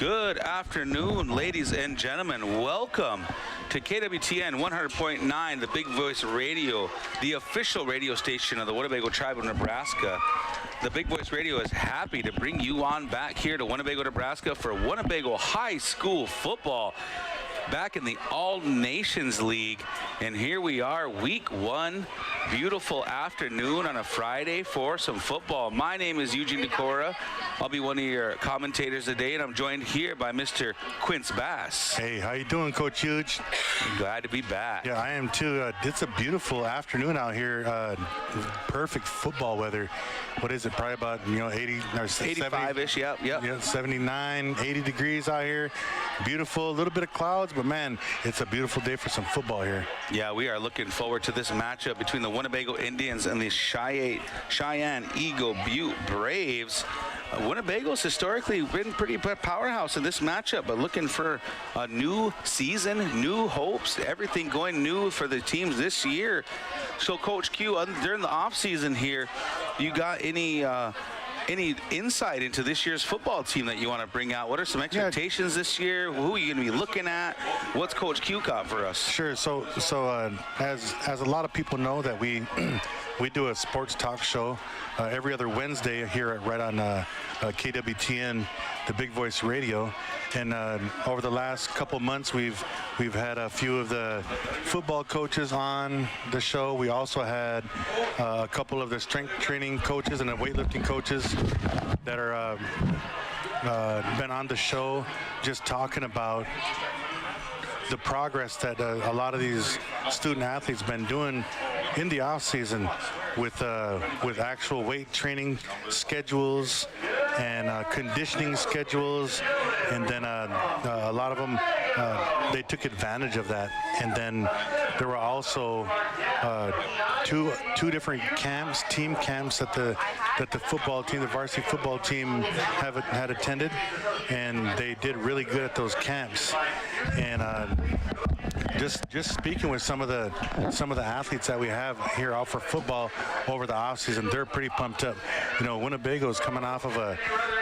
Good afternoon, ladies and gentlemen. Welcome to KWTN 100.9, the Big Voice Radio, the official radio station of the Winnebago Tribe of Nebraska. The Big Voice Radio is happy to bring you on back here to Winnebago, Nebraska for Winnebago High School football. Back in the All-Nations League, and here we are, week one, beautiful afternoon on a Friday for some football. My name is Eugene Decora. I'll be one of your commentators today, and I'm joined here by Mr. Quince Bass. Hey, how you doing, Coach Huge? Glad to be back. Yeah, I am too. It's a beautiful afternoon out here. Perfect football weather. What is it? Probably about 80 or 85-ish. Yep. Yeah, 79, 80 degrees out here. Beautiful. A little bit of clouds, but man, it's a beautiful day for some football here. Yeah, we are looking forward to this matchup between the Winnebago Indians and the Cheyenne Eagle-Butte Braves. Winnebago's historically been pretty powerhouse in this matchup, but looking for a new season, new hopes, everything going new for the teams this year. So, Coach Q, during the offseason here, you got any insight into this year's football team that you want to bring out? What are some expectations this year? Who are you going to be looking at? What's Coach Q got for us? Sure. So as a lot of people know that we do a sports talk show every other Wednesday here right on KWTN, the Big Voice Radio. And over the last couple months, we've had a few of the football coaches on the show. We also had a couple of the strength training coaches and the weightlifting coaches that are been on the show, just talking about the progress that a lot of these student athletes been doing in the off season with actual weight training schedules and conditioning schedules, and then a lot of them they took advantage of that. And then there were also two different camps, team camps that the football team, the varsity football team had attended, and they did really good at those camps. And just speaking with some of the athletes that we have here out for football over the offseason, they're pretty pumped up. Winnebago's coming off of a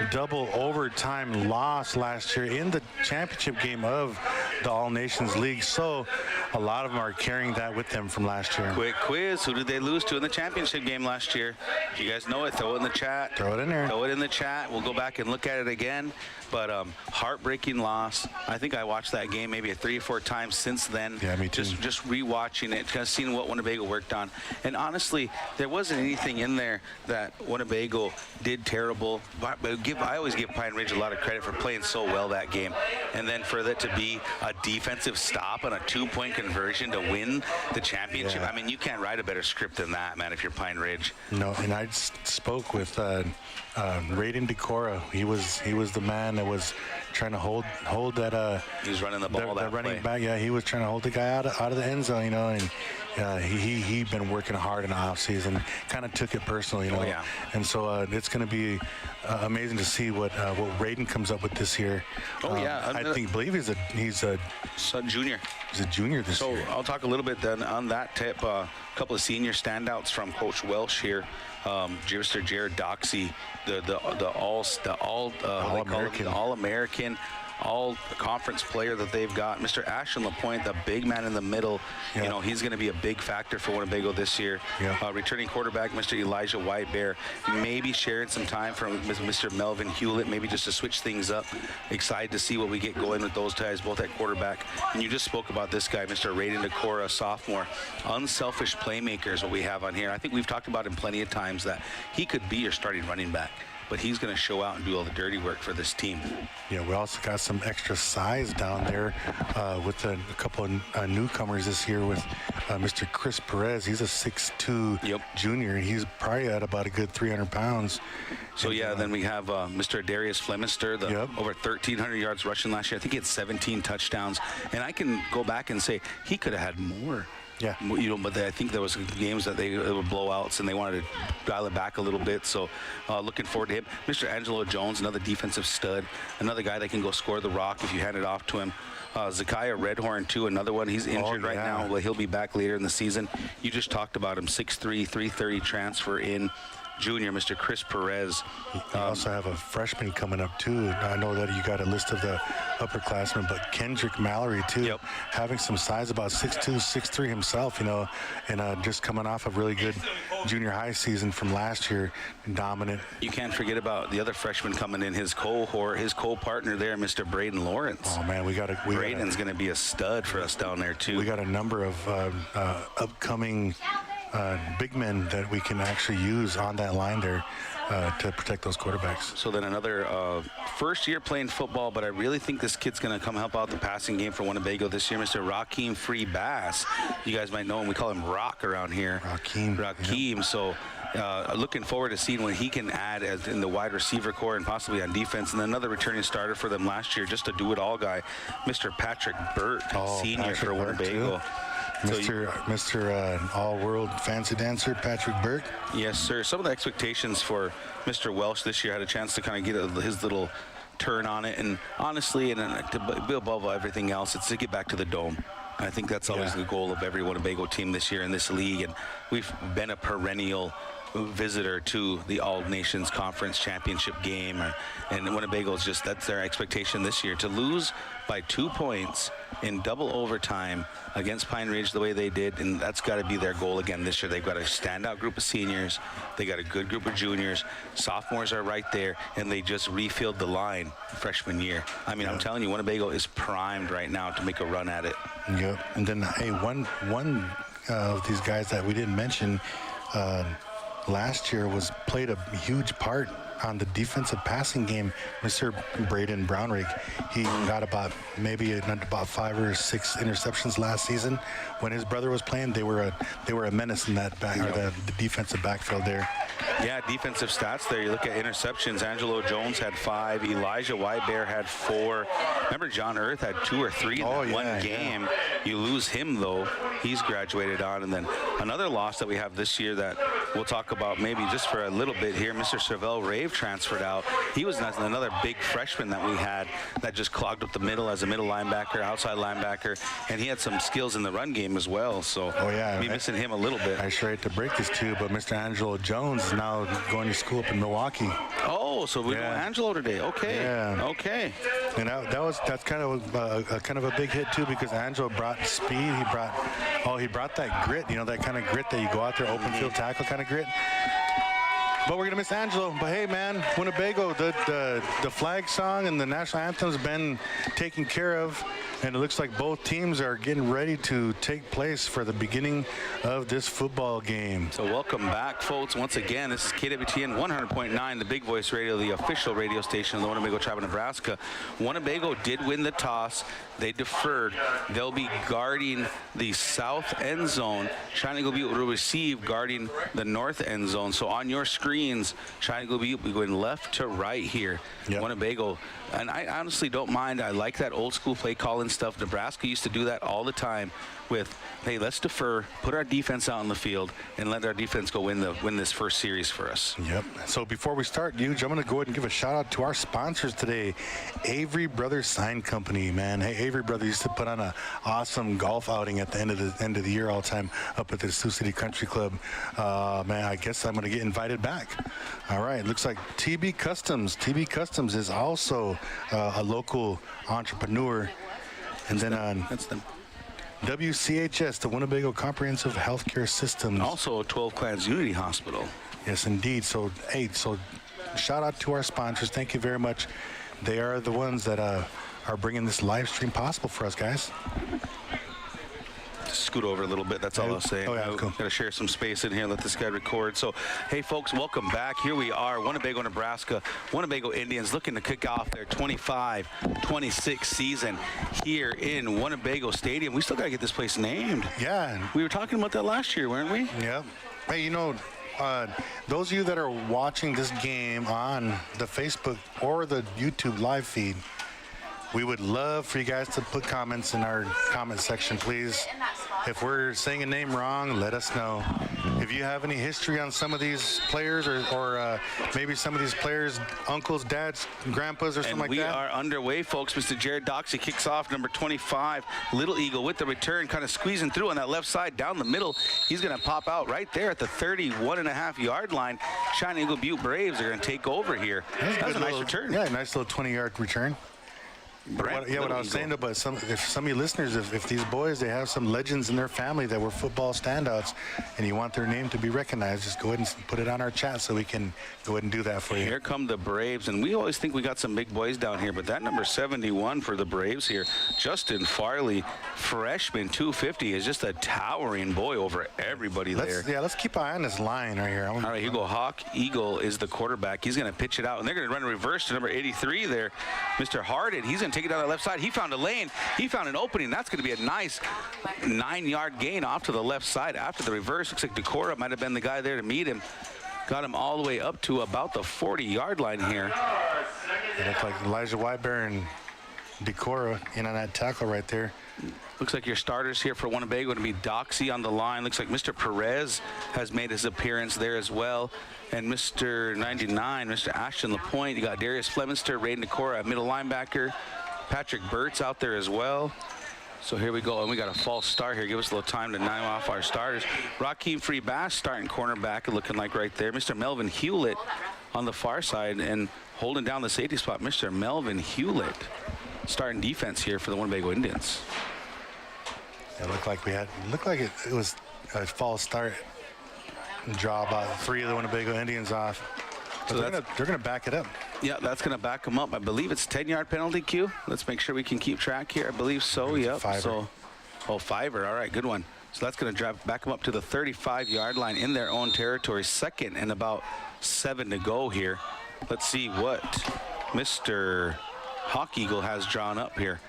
double overtime loss last year in the championship game of the All-Nations League. So a lot of them are carrying that with them from last year. Quick quiz. Who did they lose to in the championship game last year? If you guys know it, throw it in the chat. Throw it in there. Throw it in the chat. We'll go back and look at it again. But heartbreaking loss. I think I watched that game maybe 3 or 4 times since then. Yeah, me too. Just rewatching it, kind of seeing what Winnebago worked on. And honestly, there wasn't anything in there that Winnebago did terrible. But I always give Pine Ridge a lot of credit for playing so well that game. And then for that to be a defensive stop and a 2-point conversion to win the championship. Yeah. I mean, you can't write a better script than that, man, if you're Pine Ridge. No, and I spoke with Raiden Decora. He was the man that was trying to hold that. He was running the ball that running back. Yeah, he was trying to hold the guy out of the end zone, and he'd been working hard in the off season. Kind of took it personally, Oh, yeah. And so it's going to be amazing to see what Raiden comes up with this year. Oh yeah, I believe he's a junior. He's a junior this year. So I'll talk a little bit then on that tip. A couple of senior standouts from Coach Welsh here. Mr. Jared Doxey, the All-American, all-conference player that they've got. Mr. Ashton LaPointe, the big man in the middle, he's going to be a big factor for Winnebago this year. Yeah. Returning quarterback, Mr. Elijah Whitebear, maybe sharing some time from Mr. Melvin Hewlett, maybe just to switch things up. Excited to see what we get going with those guys, both at quarterback. And you just spoke about this guy, Mr. Raiden Decora, sophomore. Unselfish playmaker is what we have on here. I think we've talked about him plenty of times that he could be your starting running back, but he's going to show out and do all the dirty work for this team. Yeah, we also got some extra size down there with a couple of newcomers this year with Mr. Chris Perez. He's a 6'2" junior, and he's probably at about a good 300 pounds. So, then we have Mr. Darius Flemister, over 1,300 yards rushing last year. I think he had 17 touchdowns. And I can go back and say he could have had more. Yeah. But I think there was games that they were blowouts and they wanted to dial it back a little bit. So looking forward to him. Mr. Angelo Jones, another defensive stud, another guy that can go score the rock if you hand it off to him. Zakiah Redhorn, too, another one. He's injured right now, but he'll be back later in the season. You just talked about him, 6'3", 330 transfer in junior, Mr. Chris Perez. You also have a freshman coming up, too. I know that you got a list of the upperclassmen, but Kendrick Mallory, too, Yep. having some size, about 6'2", 6'3" himself, you know, and just coming off a really good junior high season from last year, dominant. You can't forget about the other freshman coming in, his cohort, his co-partner there, Mr. Braden Lawrence. Oh, man, Braden's going to be a stud for us down there, too. We got a number of upcoming big men that we can actually use on that line there to protect those quarterbacks. So then another first year playing football, but I really think this kid's going to come help out the passing game for Winnebago this year, Mr. Rakeem Free Bass. You guys might know him. We call him Rock around here. Rakeem. Yep. So looking forward to seeing what he can add as in the wide receiver core and possibly on defense. And then another returning starter for them last year, just a do-it-all guy, Mr. Patrick Burt, senior Patrick for Winnebago. Too. Mr. All-World Fancy Dancer, Patrick Burt. Yes, sir. Some of the expectations for Mr. Welsh this year, had a chance to kind of get his little turn on it. And honestly, to be above everything else, it's to get back to the Dome. I think that's always the goal of every Winnebago team this year in this league. And we've been a perennial visitor to the All Nations Conference Championship game, and Winnebago's that's their expectation this year, to lose by 2 points in double overtime against Pine Ridge the way they did, and that's got to be their goal again this year. They've got a standout group of seniors, they got a good group of juniors, sophomores are right there, and they just refilled the line freshman year. I mean, I'm telling you, Winnebago is primed right now to make a run at it. Yep. And then hey, one of these guys that we didn't mention last year played a huge part on the defensive passing game, Mr. Braden Brownrigg. He got about 5 or 6 interceptions last season. When his brother was playing, they were a menace in that the defensive backfield there. Yeah, defensive stats there. You look at interceptions. Angelo Jones had 5. Elijah Whitebear had 4. Remember, John Earth had 2 or 3 in one game. You lose him, though. He's graduated on. And then another loss that we have this year that we'll talk about maybe just for a little bit here, Mr. Cervell Rave transferred out. He was another big freshman that we had that just clogged up the middle as a middle linebacker, outside linebacker, and he had some skills in the run game as well. So be missing him a little bit. I sure hate to break this to you, but Mr. Angelo Jones is now going to school up in Milwaukee. Oh, so we know Angelo today. Okay. Yeah. Okay. And that's kind of a big hit too, because Angelo brought speed. He brought that grit. You know, that kind of grit that you go out there, open field tackle kind of grit. But we're gonna miss Angelo. But hey, man, Winnebago, the flag song and the national anthem's been taken care of, and it looks like both teams are getting ready to take place for the beginning of this football game. So welcome back, folks. Once again, this is KWTN 100.9, the Big Voice Radio, the official radio station of the Winnebago Tribe of Nebraska. Winnebago did win the toss. They deferred. They'll be guarding the south end zone. Cheyenne Eagle-Butte will receive guarding the north end zone. So on your screens, Cheyenne Eagle-Butte will be going left to right here. Yep. Winnebago. And I honestly don't mind. I like that old school play calling stuff. Nebraska used to do that all the time with, hey, let's defer, put our defense out on the field, and let our defense go win this first series for us. Yep. So before we start, Huge, I'm going to go ahead and give a shout out to our sponsors today, Avery Brothers Sign Company, man. Hey, Avery Brothers used to put on an awesome golf outing at the end of the year all the time up at the Sioux City Country Club. Man, I guess I'm going to get invited back. All right. Looks like TB Customs. TB Customs is also a local entrepreneur. And then that's them. WCHS, the Winnebago Comprehensive Healthcare System. Also 12 Clans Unity Hospital. Yes, indeed. So shout out to our sponsors. Thank you very much. They are the ones that are bringing this live stream possible for us, guys. Scoot over a little bit, that's all I'll say. Oh, yeah, cool. Got to share some space in here, let this guy record. So, hey, folks, welcome back. Here we are, Winnebago, Nebraska. Winnebago Indians looking to kick off their 25-26 season here in Winnebago Stadium. We still got to get this place named. Yeah. We were talking about that last year, weren't we? Yeah. Hey, you know, those of you that are watching this game on the Facebook or the YouTube live feed, we would love for you guys to put comments in our comment section, please. if we're saying a name wrong, let us know. If you have any history on some of these players, or maybe some of these players, uncles, dads, grandpas, or something like that. And we are underway, folks. Mr. Jared Doxey kicks off, number 25. Little Eagle with the return, kind of squeezing through on that left side down the middle. He's going to pop out right there at the 31.5-yard line. Cheyenne Eagle-Butte Braves are going to take over here. That's a nice return. Yeah, nice little 20-yard return. What I was saying, but if some of you listeners, if these boys, they have some legends in their family that were football standouts, and you want their name to be recognized, just go ahead and put it on our chat so we can go ahead and do that for you. Here come the Braves, and we always think we got some big boys down here, but that number 71 for the Braves here, Justin Farley, freshman, 250, is just a towering boy over everybody there. Yeah, let's keep an eye on this line right here. All right, here you go. Hawk Eagle is the quarterback. He's going to pitch it out, and they're going to run a reverse to number 83 there, Mr. Harden. He's going to take it down the left side. He found a lane. He found an opening. That's going to be a nice 9-yard gain off to the left side after the reverse. Looks like Decora might have been the guy there to meet him. Got him all the way up to about the 40-yard line here. It looked like Elijah Wyber and Decora in on that tackle right there. Looks like your starters here for Winnebago going to be Doxey on the line. Looks like Mr. Perez has made his appearance there as well. And Mr. 99, Mr. Ashton LaPointe. You got Darius Fleminster, Raiden Decora, middle linebacker. Patrick Burt's out there as well. So here we go, and we got a false start here. Give us a little time to name off our starters. Rakeem Free Bass starting cornerback, looking like right there. Mr. Melvin Hewlett on the far side and holding down the safety spot. Mr. Melvin Hewlett starting defense here for the Winnebago Indians. It looked like it was a false start. Draw about 3 of the Winnebago Indians off. So they're going to back it up. Yeah, that's going to back them up. I believe it's 10-yard penalty, Q. Let's make sure we can keep track here. I believe so. Yep. So, fiver. All right, good one. So that's going to back them up to the 35-yard line in their own territory. 2nd and about 7 to go here. Let's see what Mr. Hawk Eagle has drawn up here.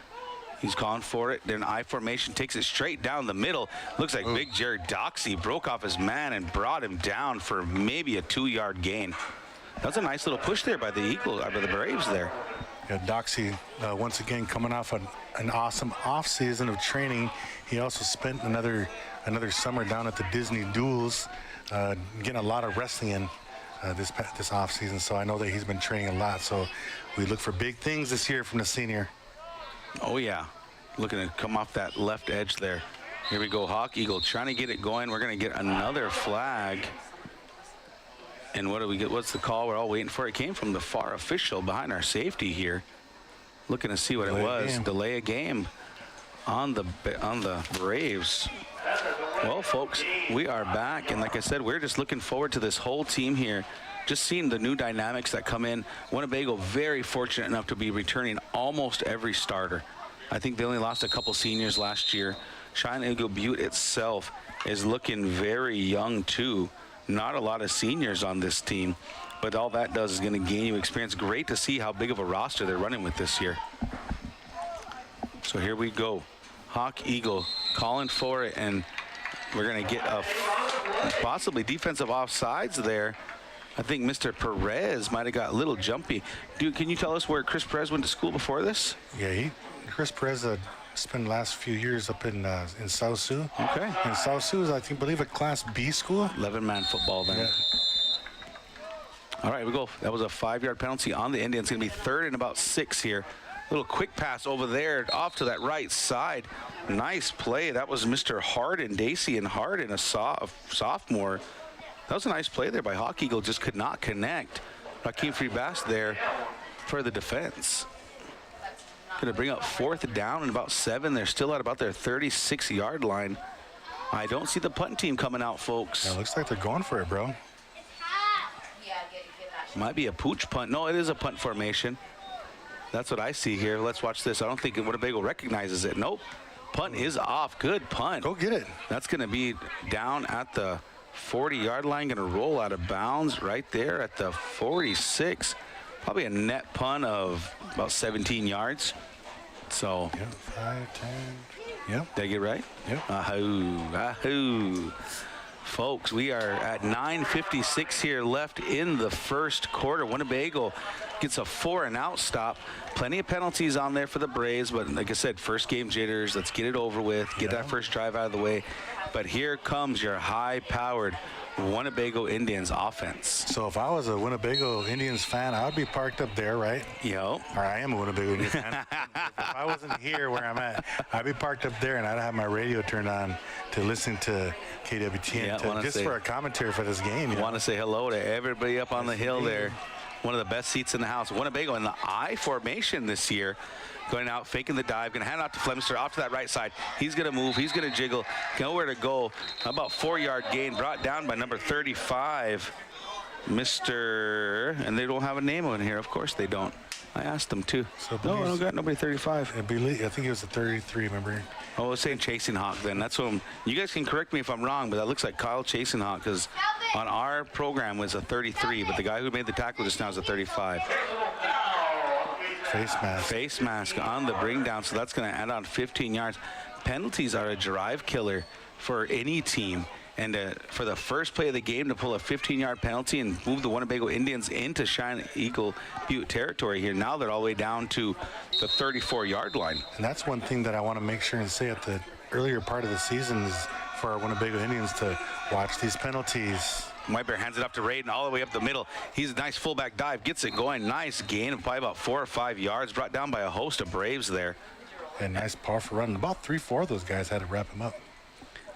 He's calling for it. Then I formation takes it straight down the middle. Looks like Big Jared Doxey broke off his man and brought him down for maybe a 2-yard gain. That's a nice little push there by the Braves there. Yeah, Doxey, once again, coming off an awesome off-season of training. He also spent another summer down at the Disney Duels, getting a lot of wrestling in this off-season. So I know that he's been training a lot. So we look for big things this year from the senior. Oh, yeah. Looking to come off that left edge there. Here we go, Hawk Eagle trying to get it going. We're going to get another flag. And what do we get? What's the call? We're all waiting for. It came from the far official behind our safety here. Looking to see what it was. Delay a game on the Braves. Well, folks, we are back. And like I said, we're just looking forward to this whole team here. Just seeing the new dynamics that come in. Winnebago very fortunate enough to be returning almost every starter. I think they only lost a couple seniors last year. Cheyenne Eagle-Butte itself is looking very young too. Not a lot of seniors on this team, but all that does is going to gain you experience. Great to see how big of a roster they're running with this year. So here we go. Hawk Eagle calling for it, and we're going to get a possibly defensive offsides there. I think Mr. Perez might have got a little jumpy. Dude, can you tell us where Chris Perez went to school before this? Yeah, Chris Perez spent the last few years up in South Sioux. Okay. And South Sioux is, I believe, a Class B school. 11-man football then. Yeah. All right, we go. That was a 5-yard penalty on the Indians. It's going to be 3rd and about 6 here. Little quick pass over there off to that right side. Nice play. That was Mr. Harden, Dacian Harden, a sophomore. That was a nice play there by Hawk Eagle. Just could not connect. Rakeem Free Bass there for the defense. Going to bring up 4th down and about 7. They're still at about their 36-yard line. I don't see the punt team coming out, folks. Yeah, looks like they're going for it, bro. Might be a pooch punt. No, it is a punt formation. That's what I see here. Let's watch this. I don't think Winnebago recognizes it. Nope. Punt is off. Good punt. Go get it. That's going to be down at the 40-yard line. Going to roll out of bounds right there at the 46. Probably a net punt of about 17 yards. So, yeah, 5, 10. Yeah. Did I get it right? Yeah. Ahoo. Folks, we are at 9:56 here left in the first quarter. Winnebago gets a 4-and-out stop. Plenty of penalties on there for the Braves, but like I said, first game jitters. Let's get it over with, get that first drive out of the way. But here comes your high-powered Winnebago Indians offense. So if I was a Winnebago Indians fan, I would be parked up there, right? Yep. Or I am a Winnebago Indians fan. If I wasn't here where I'm at, I'd be parked up there, and I'd have my radio turned on to listen to KWTN, just for a commentary for this game. Want to say hello to everybody up on the hill there. One of the best seats in the house. Winnebago in the I formation this year. Going out, faking the dive, going to hand it out to Flemister off to that right side. He's going to move, he's going to jiggle, nowhere to go. About 4-yard gain, brought down by number 35, Mr. And they don't have a name on here. Of course they don't. I asked them too. So no, I don't got nobody 35. I think he was a 33, remember? Oh, I was saying Chasing Hawk then. That's what you guys can correct me if I'm wrong, but that looks like Kyle Chasing Hawk, because on our program was a 33, but the guy who made the tackle just now is a 35. Face mask. Face mask on the bring down, so that's going to add on 15 yards. Penalties are a drive killer for any team. And for the first play of the game to pull a 15-yard penalty and move the Winnebago Indians into Cheyenne Eagle-Butte territory here. Now they're all the way down to the 34-yard line. And that's one thing that I want to make sure and say at the earlier part of the season is for our Winnebago Indians to watch these penalties. Whitebear hands it up to Raiden all the way up the middle. He's a nice fullback dive, gets it going. Nice gain of probably about 4 or 5 yards, brought down by a host of Braves there. And nice powerful run. About 3-4 of those guys had to wrap him up.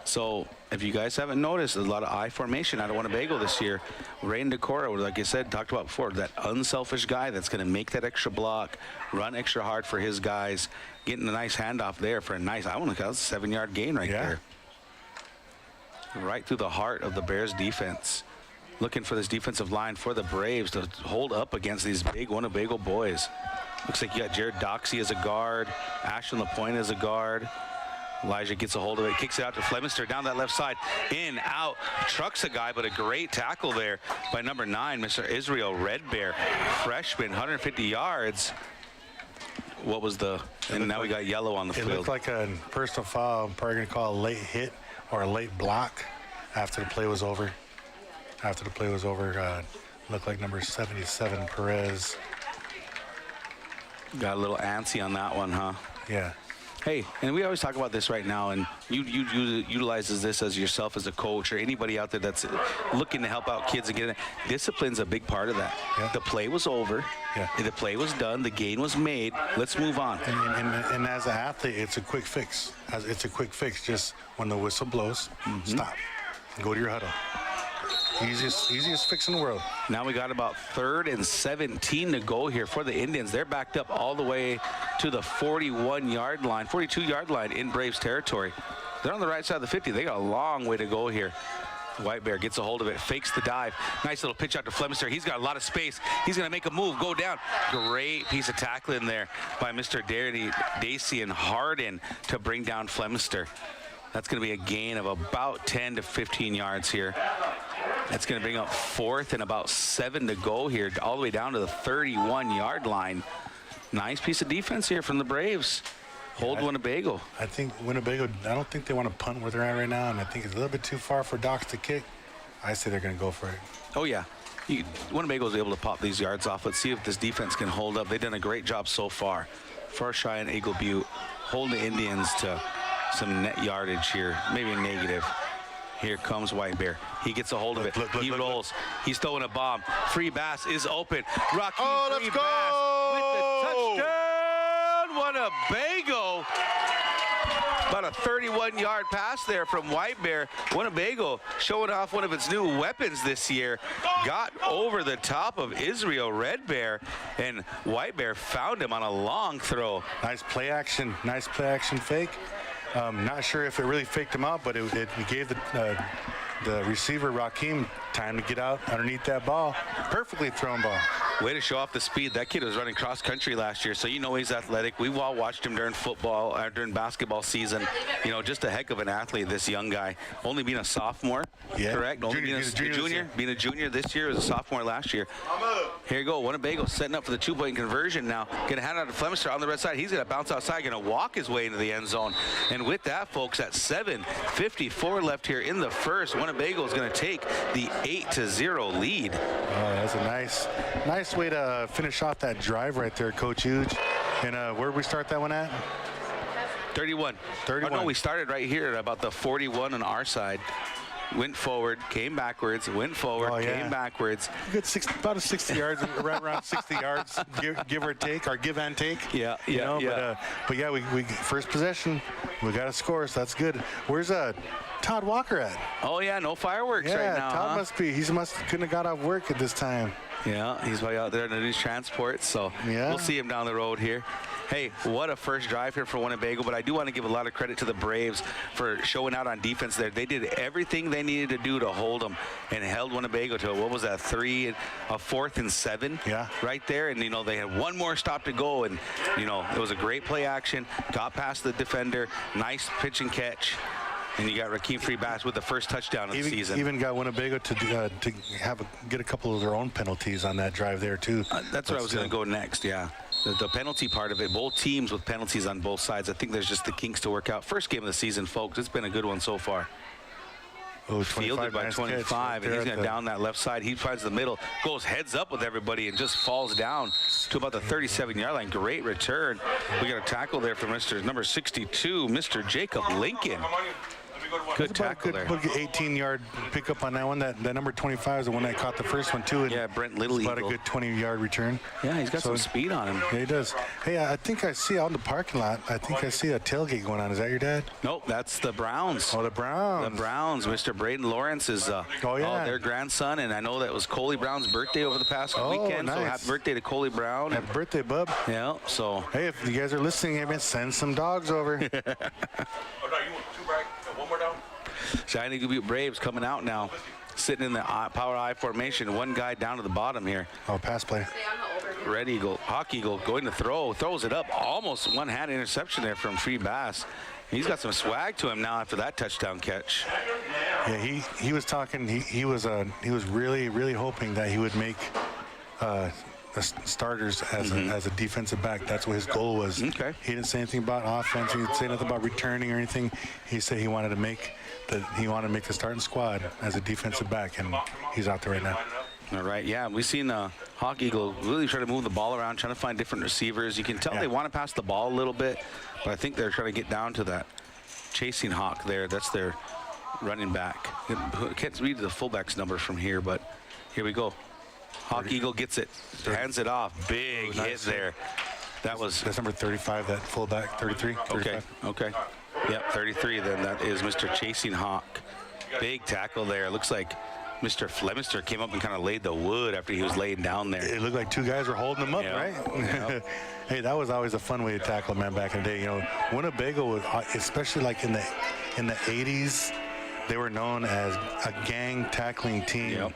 So if you guys haven't noticed, there's a lot of I formation out of Winnebago this year. Raiden Decora, like I said, talked about before, that unselfish guy that's going to make that extra block, run extra hard for his guys, getting a nice handoff there for a nice, I want to call it a 7-yard gain right there. Right through the heart of the Bears defense. Looking for this defensive line for the Braves to hold up against these big Winnebago boys. Looks like you got Jared Doxey as a guard, Ashton LaPointe as a guard. Elijah gets a hold of it, kicks it out to Flemister down that left side, in, out, trucks a guy, but a great tackle there by number 9, Mr. Israel Redbear, freshman, 150 yards. What was the, and now we got yellow on the field. It looked like a personal foul. I'm probably going to call a late hit or a late block after the play was over. After the play was over, looked like number 77, Perez. Got a little antsy on that one, huh? Yeah. Hey, and we always talk about this right now, and you utilizes this as yourself as a coach or anybody out there that's looking to help out kids and get it. Discipline's a big part of that. Yeah. The play was over. Yeah. The play was done. The gain was made. Let's move on. And as an athlete, it's a quick fix. It's a quick fix. Just when the whistle blows, stop. Go to your huddle. Easiest fix in the world. Now we got about 3rd and 17 to go here for the Indians. They're backed up all the way to the 41-yard line, 42-yard line in Braves territory. They're on the right side of the 50. They got a long way to go here. Whitebear gets a hold of it, fakes the dive. Nice little pitch out to Flemister. He's got a lot of space. He's going to make a move, go down. Great piece of tackling there by Mr. Dacian Harden to bring down Flemister. That's going to be a gain of about 10 to 15 yards here. That's going to bring up 4th and about 7 to go here, all the way down to the 31-yard line. Nice piece of defense here from the Braves. Hold Winnebago. I think Winnebago, I don't think they want to punt where they're at right now, and I think it's a little bit too far for Dox to kick. I say they're going to go for it. Oh, yeah. Winnebago's able to pop these yards off. Let's see if this defense can hold up. They've done a great job so far for Cheyenne Eagle-Butte. Hold the Indians to some net yardage here, maybe a negative. Here comes Whitebear. He gets a hold of it. He rolls. He's throwing a bomb. Free Bass is open. Rocky Free Bass with the touchdown. Winnebago. About a 31-yard pass there from Whitebear. Winnebago showing off one of its new weapons this year. Got over the top of Israel Redbear, and Whitebear found him on a long throw. Nice play action fake. Not sure if it really faked him out, but it gave the receiver, Raheem, time to get out underneath that ball. Perfectly thrown ball. Way to show off the speed. That kid was running cross country last year, so you know he's athletic. We've all watched him during football, during basketball season. You know, just a heck of an athlete, this young guy. Only being a sophomore, correct? Only being a junior this year, as a sophomore last year. Here you go, Winnebago setting up for the 2-point conversion now. Gonna hand out to Flemister on the red side. He's gonna bounce outside, gonna walk his way into the end zone. And with that, folks, at 7:54 left here in the first, Winnebago is gonna take the 8-0 lead. Oh, that's a nice nice way to finish off that drive right there, Coach Huge. And where did we start that one at? 31. 31. Oh, no, we started right here at about the 41 on our side. Went forward, came backwards, went forward, came backwards. Good about 60 yards, right around 60 yards, give or take, or give and take. Yeah. But yeah, we first possession, we got a score, so that's good. Where's Todd Walker at? Oh yeah, no fireworks right now. Todd must be. Couldn't have got off work at this time. Yeah, he's way out there in his transport, so we'll see him down the road here. Hey, what a first drive here for Winnebago, but I do want to give a lot of credit to the Braves for showing out on defense there. They did everything they needed to do to hold them and held Winnebago to, what was that, 4th and 7 right there. And, they had one more stop to go, and, it was a great play action, got past the defender, nice pitch and catch. And you got Rakeem Free-Bass with the first touchdown of the season. Even got Winnebago to get a couple of their own penalties on that drive there, too. That's where I was going to go next, yeah. The penalty part of it, both teams with penalties on both sides. I think there's just the kinks to work out. First game of the season, folks. It's been a good one so far. Oh, fielded by 25, and he's going to down that left side. He finds the middle, goes heads up with everybody, and just falls down to about the 37-yard line. Great return. We got a tackle there from number 62, Mr. Jacob Lincoln. Good tackle there. Good 18-yard pickup on that one. That number 25 is the one that caught the first one, too. Yeah, Brent Little Eagle. About a good 20-yard return. Yeah, he's got some speed on him. Yeah, he does. Hey, I think I see out in the parking lot, I think I see a tailgate going on. Is that your dad? Nope, that's the Browns. Oh, the Browns. The Browns. Mr. Braden Lawrence is their grandson, and I know that was Coley Brown's birthday over the past weekend. Nice. So happy birthday to Coley Brown. Happy birthday, bub. Yeah, so. Hey, if you guys are listening, send some dogs over. Oh, no, you want 2 back, one more down? Cheyenne Eagle-Butte Braves coming out now, sitting in the power I formation. One guy down to the bottom here. Oh, pass play. Red Eagle, Hawk Eagle going to throw, throws it up. Almost one-hand interception there from Free-Bass. He's got some swag to him now after that touchdown catch. Yeah, he was talking. He was really, really hoping that he would make starters as a defensive back. That's what his goal was. Okay. He didn't say anything about offense. He didn't say nothing about returning or anything. He said he wanted to make the starting squad as a defensive back, and he's out there right now. All right, yeah, we've seen Hawk Eagle really try to move the ball around, trying to find different receivers. You can tell they want to pass the ball a little bit, but I think they're trying to get down to that chasing Hawk there. That's their running back. Can't read the fullback's number from here, but here we go. Hawk Eagle gets it, hands it off. Big hit there. That's number 35, that fullback, 33. 35. Okay. Yep, 33 then. That is Mr. Chasing Hawk. Big tackle there. Looks like Mr. Flemister came up and kind of laid the wood after he was laying down there. It looked like 2 guys were holding him up, right? Yep. Hey, that was always a fun way to tackle a man back in the day. Winnebago was, especially like in the 80s, they were known as a gang tackling team. Yep.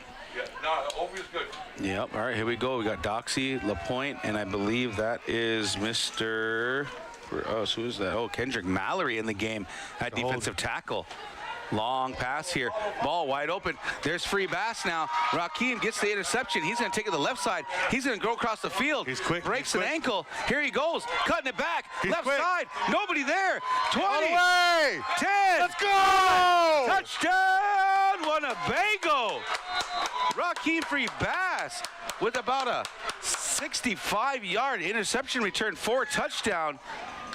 Yep. All right, here we go. We got Doxy, LaPointe, and I believe that is Mr. Who is that? Oh, Kendrick Mallory in the game at defensive tackle. Long pass here. Ball wide open. There's Free-Bass now. Rakeem gets the interception. He's going to take it to the left side. He's going to go across the field. He's quick. Breaks an ankle. Here he goes. Cutting it back. Left side. Nobody there. 20. All the way. 10. Let's go. Touchdown, Winnebago. Rakeem Free-Bass with about a 65-yard interception return for a touchdown.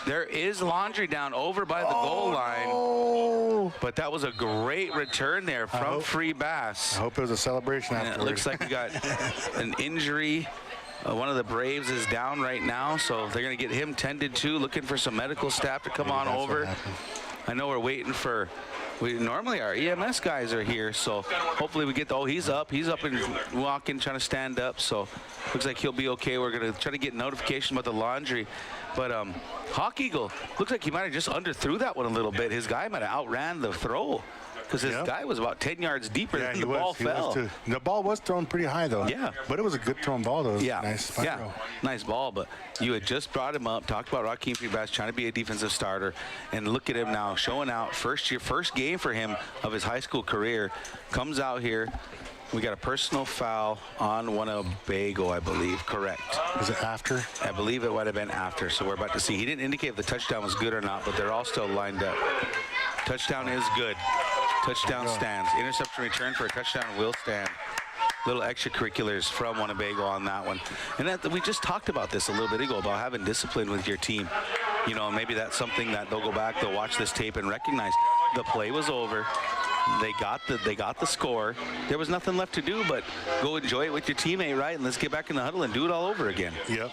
There is Laundry down over by the goal line, but that was a great return there from Free-Bass. I hope it was a celebration afterwards. It looks like we got an injury. One of the Braves is down right now, so they're going to get him tended to, looking for some medical staff to come on over. I know we're waiting for, normally our EMS guys are here, so hopefully we get he's up and walking, trying to stand up, so looks like he'll be okay. We're going to try to get notification about the Laundry. But Hawk Eagle, looks like he might have just underthrew that one a little bit. His guy might have outran the throw because his guy was about 10 yards deeper than the ball fell. The ball was thrown pretty high, though. Yeah. But it was a good thrown ball, though. Nice throw. Nice ball. But you had just brought him up, talked about Rakeem Free-Bass trying to be a defensive starter, and look at him now showing out. First game for him of his high school career. Comes out here. We got a personal foul on Winnebago, I believe. Correct. Was it after? I believe it might have been after, so we're about to see. He didn't indicate if the touchdown was good or not, but they're all still lined up. Touchdown is good. Touchdown stands. Interception return for a touchdown will stand. little extracurriculars from Winnebago on that one. And we just talked about this a little bit ago about having discipline with your team. You know, maybe that's something that they'll go back, they'll watch this tape and recognize the play was over. They got the score. There was nothing left to do but go enjoy it with your teammate, right? And let's get back in the huddle and do it all over again. Yep.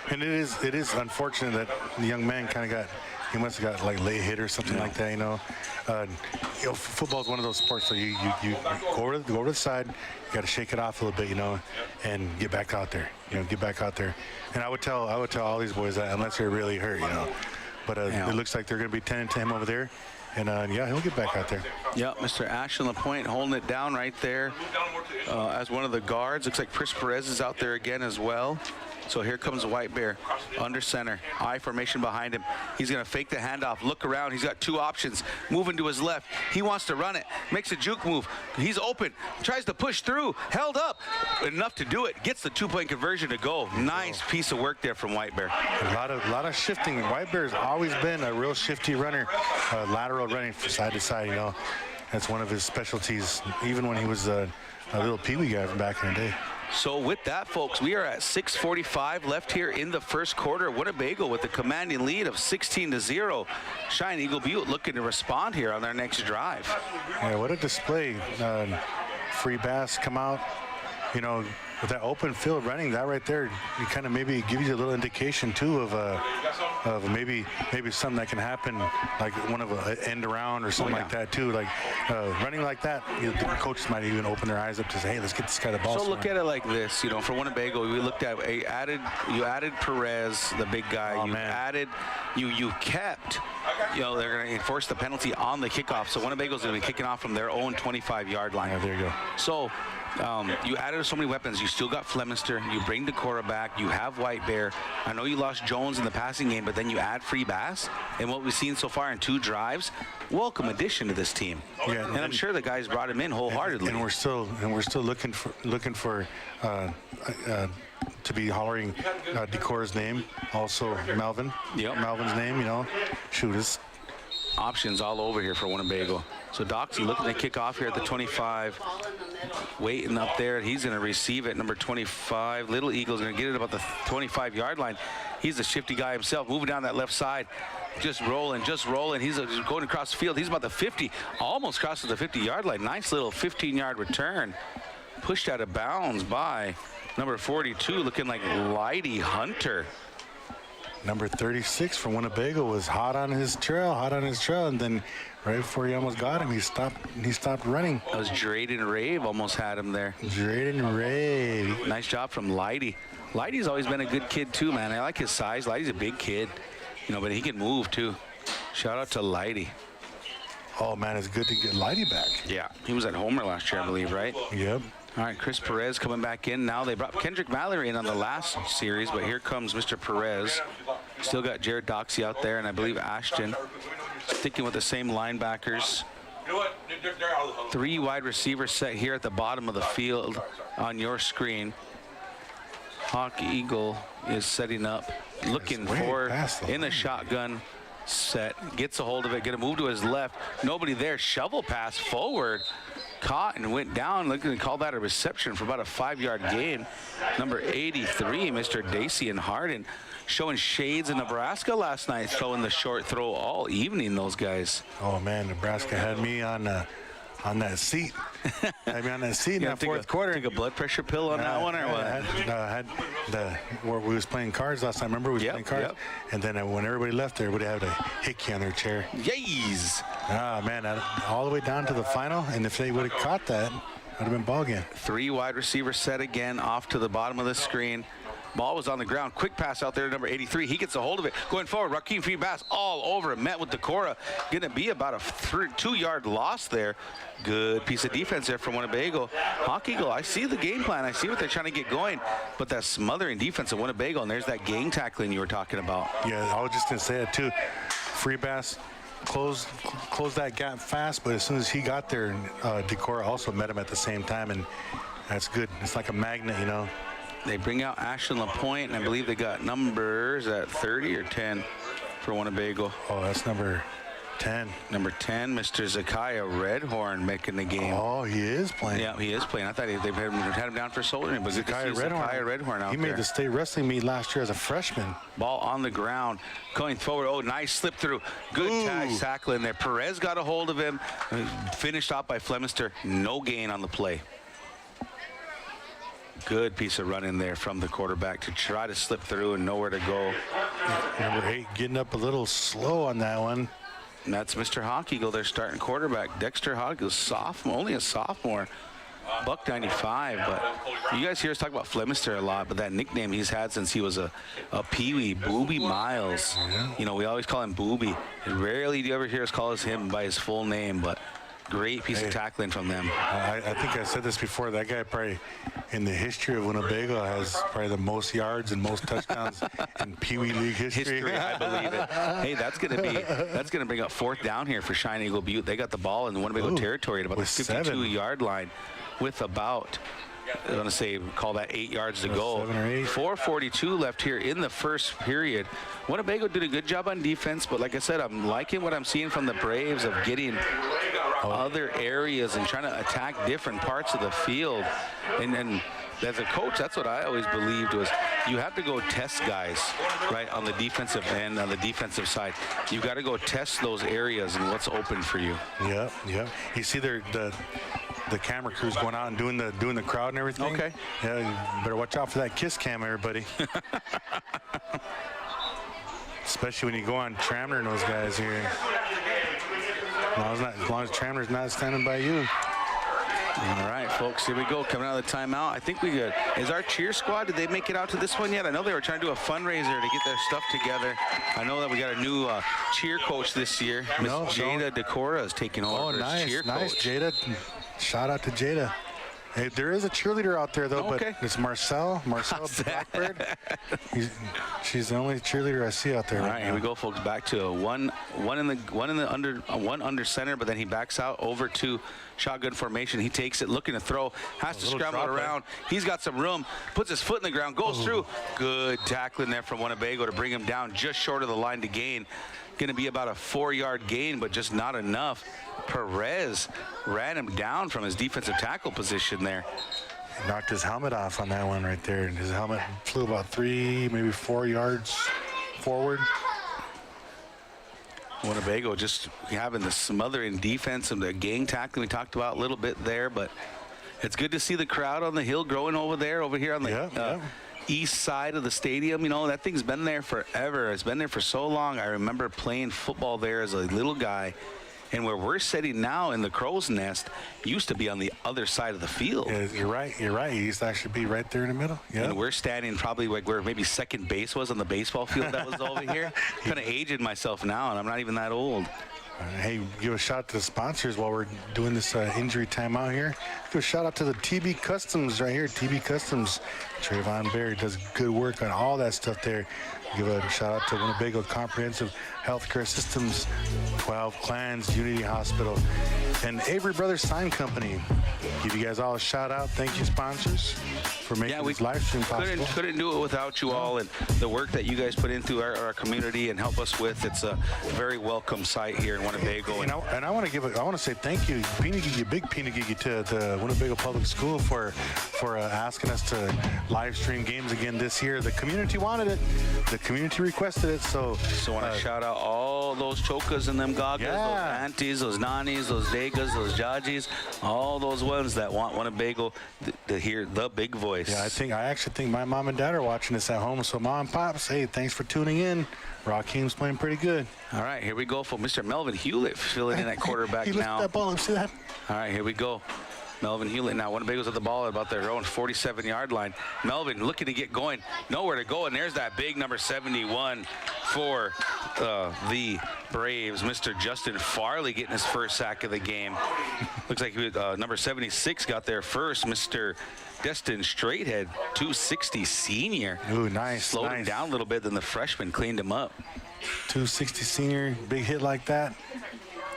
And it is unfortunate that the young man kind of he must have got like late hit or something like that, you know. Football is one of those sports, so you go over to the side, you got to shake it off a little bit, you know, and get back out there, get back out there. And I would tell all these boys that unless they're really hurt, you know. But it looks like they're going to be tending to him over there. And, yeah, he'll get back out there. Yeah, Mr. Ashton LaPointe holding it down right there as one of the guards. Looks like Chris Perez is out there again as well. So here comes White Bear under center. I formation behind him. He's going to fake the handoff. Look around. He's got two options. Moving to his left. He wants to run it. Makes a juke move. He's open. Tries to push through. Held up. Enough to do it. Gets the two-point conversion to go. Nice piece of work there from White Bear. A lot of shifting. White Bear's always been a real shifty runner. Lateral running from side to side, you know. That's one of his specialties, even when he was a little peewee guy from back in the day. So with that, folks, we are at 6:45 left here in the first quarter. Winnebago with a commanding lead of 16-0. Cheyenne Eagle-Butte looking to respond here on their next drive. Yeah, what a display. Free bass come out, you know, with that open field running, that right there, you kind of maybe gives you a little indication too of maybe something that can happen, like one of an end around or something like that too. Like running like that, the coaches might even open their eyes up to say, hey, let's get this guy the ball. So look at it like this, you know, for Winnebago, we looked at you added Perez, the big guy. You kept, you know, they're going to enforce the penalty on the kickoff. So Winnebago's going to be kicking off from their own 25-yard line. Yeah, there you go. So you added so many weapons. You still got Flemister. You bring Decora back. You have White Bear. I know you lost Jones in the passing game, but then you add Free Bass. And what we've seen so far in 2 drives, welcome addition to this team. Yeah, and I'm sure the guys brought him in wholeheartedly. And we're still looking for to be hollering Decora's name, also Melvin. Yep. Melvin's name, you know. Shoot, it's options all over here for Winnebago. So Doxy looking to kick off here at the 25. Waiting up there. He's going to receive it, number 25. Little Eagle's going to get it about the 25-yard line. He's a shifty guy himself, moving down that left side. Just rolling. He's going across the field. He's about the 50, almost crosses the 50-yard line. Nice little 15-yard return. Pushed out of bounds by number 42, looking like Lighty Hunter. Number 36 from Winnebago was hot on his trail, and then right before he almost got him, he stopped running. That was Drayden Rave almost had him there. Drayden Rave. Nice job from Lighty. Lighty's always been a good kid too, man. I like his size. Lighty's a big kid, you know, but he can move too. Shout out to Lighty. Oh man, it's good to get Lighty back. Yeah, he was at Homer last year, I believe, right? Yep. All right, Chris Perez coming back in. Now they brought Kendrick Mallory in on the last series, but here comes Mr. Perez. Still got Jared Doxy out there, and I believe Ashton. Sticking with the same linebackers. 3 wide receivers set here at the bottom of the field on your screen. Hawk Eagle is setting up, looking for in a shotgun set. Gets a hold of it, get a move to his left. Nobody there. Shovel pass forward. Caught and went down. Looking to call that a reception for about a 5-yard gain. Number 83, Mr. Dacian Harden, showing shades in Nebraska last night, throwing the short throw all evening, those guys. Oh man, Nebraska had me on that seat. Had me on that seat in that fourth quarter. Take a blood pressure pill on that one, or what? Where we was playing cards last time. Remember we was playing cards, and then when everybody left, everybody had a hickey on their chair. Yays! Ah man, all the way down to the final, and if they would have caught that, would have been ball game. 3 wide receivers set again off to the bottom of the screen. Ball was on the ground. Quick pass out there to number 83. He gets a hold of it. Going forward, Rakeem Free Bass all over it. Met with Decora. Going to be about a 2-yard loss there. Good piece of defense there from Winnebago. Hawk Eagle, I see the game plan. I see what they're trying to get going. But that smothering defense of Winnebago, and there's that gang tackling you were talking about. Yeah, I was just going to say it too. Free Bass closed that gap fast, but as soon as he got there, Decora also met him at the same time, and that's good. It's like a magnet, you know. They bring out Ashton LaPointe, and I believe they got numbers at 30 or 10 for Winnebago. Oh, that's number 10. Number 10, Mr. Zakiah Redhorn making the game. Oh, he is playing. Yeah, he is playing. I thought they've had him down for soldiering, but Zakiah Redhorn out He made there. the state wrestling meet last year as a freshman. Ball on the ground, going forward. Oh, nice slip through. Good tackle in there. Perez got a hold of him. Finished off by Flemister. No gain on the play. Good piece of running there from the quarterback to try to slip through and nowhere to go. Number 8 getting up a little slow on that one. And that's Mr. Hawkeagle, their starting quarterback. Dexter Hawkeagle, sophomore, only a sophomore. Buck 95, but you guys hear us talk about Flemister a lot, but that nickname he's had since he was a peewee, Booby Miles. Yeah. You know, we always call him Booby. And rarely do you ever hear us call him by his full name, but great piece of tackling from them. I think I said this before. That guy probably, in the history of Winnebago, has probably the most yards and most touchdowns in Pee Wee League history. I believe it. Hey, that's gonna bring up 4th down here for Cheyenne Eagle-Butte. They got the ball in the Winnebago territory at about the 52-yard line, with about, I want to say, call that 8 yards to go. 7 or 8. 4:42 left here in the first period. Winnebago did a good job on defense, but like I said, I'm liking what I'm seeing from the Braves of getting other areas and trying to attack different parts of the field. And as a coach, that's what I always believed was you have to go test guys, right, on the defensive end, on the defensive side. You got to go test those areas and what's open for you. Yep. You see the camera crews going out and doing the crowd and everything. Okay. Yeah, you better watch out for that kiss cam, everybody. Especially when you go on Tramner and those guys here. As long as Tramner's not standing by you. All right, folks, here we go. Coming out of the timeout. I think we good. Is our cheer squad, did they make it out to this one yet? I know they were trying to do a fundraiser to get their stuff together. I know that we got a new cheer coach this year. Miss Jada Decora is taking over as cheer coach. Nice, Jada. Shout out to Jada. Hey, there is a cheerleader out there, though, but it's Marcel Blackbird. She's the only cheerleader I see out there. All right, here we go, folks. Back to a one under center, but then he backs out over to shotgun formation. He takes it, looking to throw, has to scramble it around. He's got some room, puts his foot in the ground, goes through. Good tackling there from Winnebago to bring him down just short of the line to gain. Going to be about a 4-yard gain, but just not enough. Perez ran him down from his defensive tackle position there. He knocked his helmet off on that one right there, and his helmet flew about 3, maybe 4 yards forward. Winnebago just having the smothering defense and the gang tackling we talked about a little bit there, but it's good to see the crowd on the hill growing over here on the east side of the stadium. You know, that thing's been there forever. It's been there for so long. I remember playing football there as a little guy, and where we're sitting now in the Crow's Nest used to be on the other side of the field. Yeah, you're right. It used to actually be right there in the middle. Yeah. And we're standing probably like where maybe second base was on the baseball field that was over here. Kind of aging myself now, and I'm not even that old. Hey, give a shout out to the sponsors while we're doing this injury timeout here. Give a shout out to the TB Customs right here. TB Customs. Trayvon Berry does good work on all that stuff there. Give a shout out to Winnebago Comprehensive Healthcare Systems, 12 Clans, Unity Hospital, and Avery Brothers Sign Company. Give you guys all a shout out. Thank you, sponsors, for making this live stream possible. Couldn't do it without you all, and the work that you guys put into our community and help us with. It's a very welcome site here in Winnebago. And I want to say thank you, big Pinagigi, to the Winnebago Public School for asking us to live stream games again this year. The community wanted it. The community requested it. So I want to shout out all those chokas and them gagas, those aunties, those nannies, those degas, those jajis, all those ones that want Winnebago to hear the big voice. Yeah, I actually think my mom and dad are watching this at home. So mom and pops, hey, thanks for tuning in. Rakeem's playing pretty good. All right, here we go for Mr. Melvin Hewlett filling in at quarterback he now. He lifted that ball up, see that? All right, here we go. Melvin Hewlett now. Winnebago's at the ball at about their own 47-yard line. Melvin looking to get going. Nowhere to go, and there's that big number 71 for the Braves. Mr. Justin Farley getting his first sack of the game. Looks like number 76 got there first. Mr. Destin Straighthead, 260 senior. Ooh, nice. Slowed him down a little bit, then the freshman cleaned him up. 260 senior, big hit like that.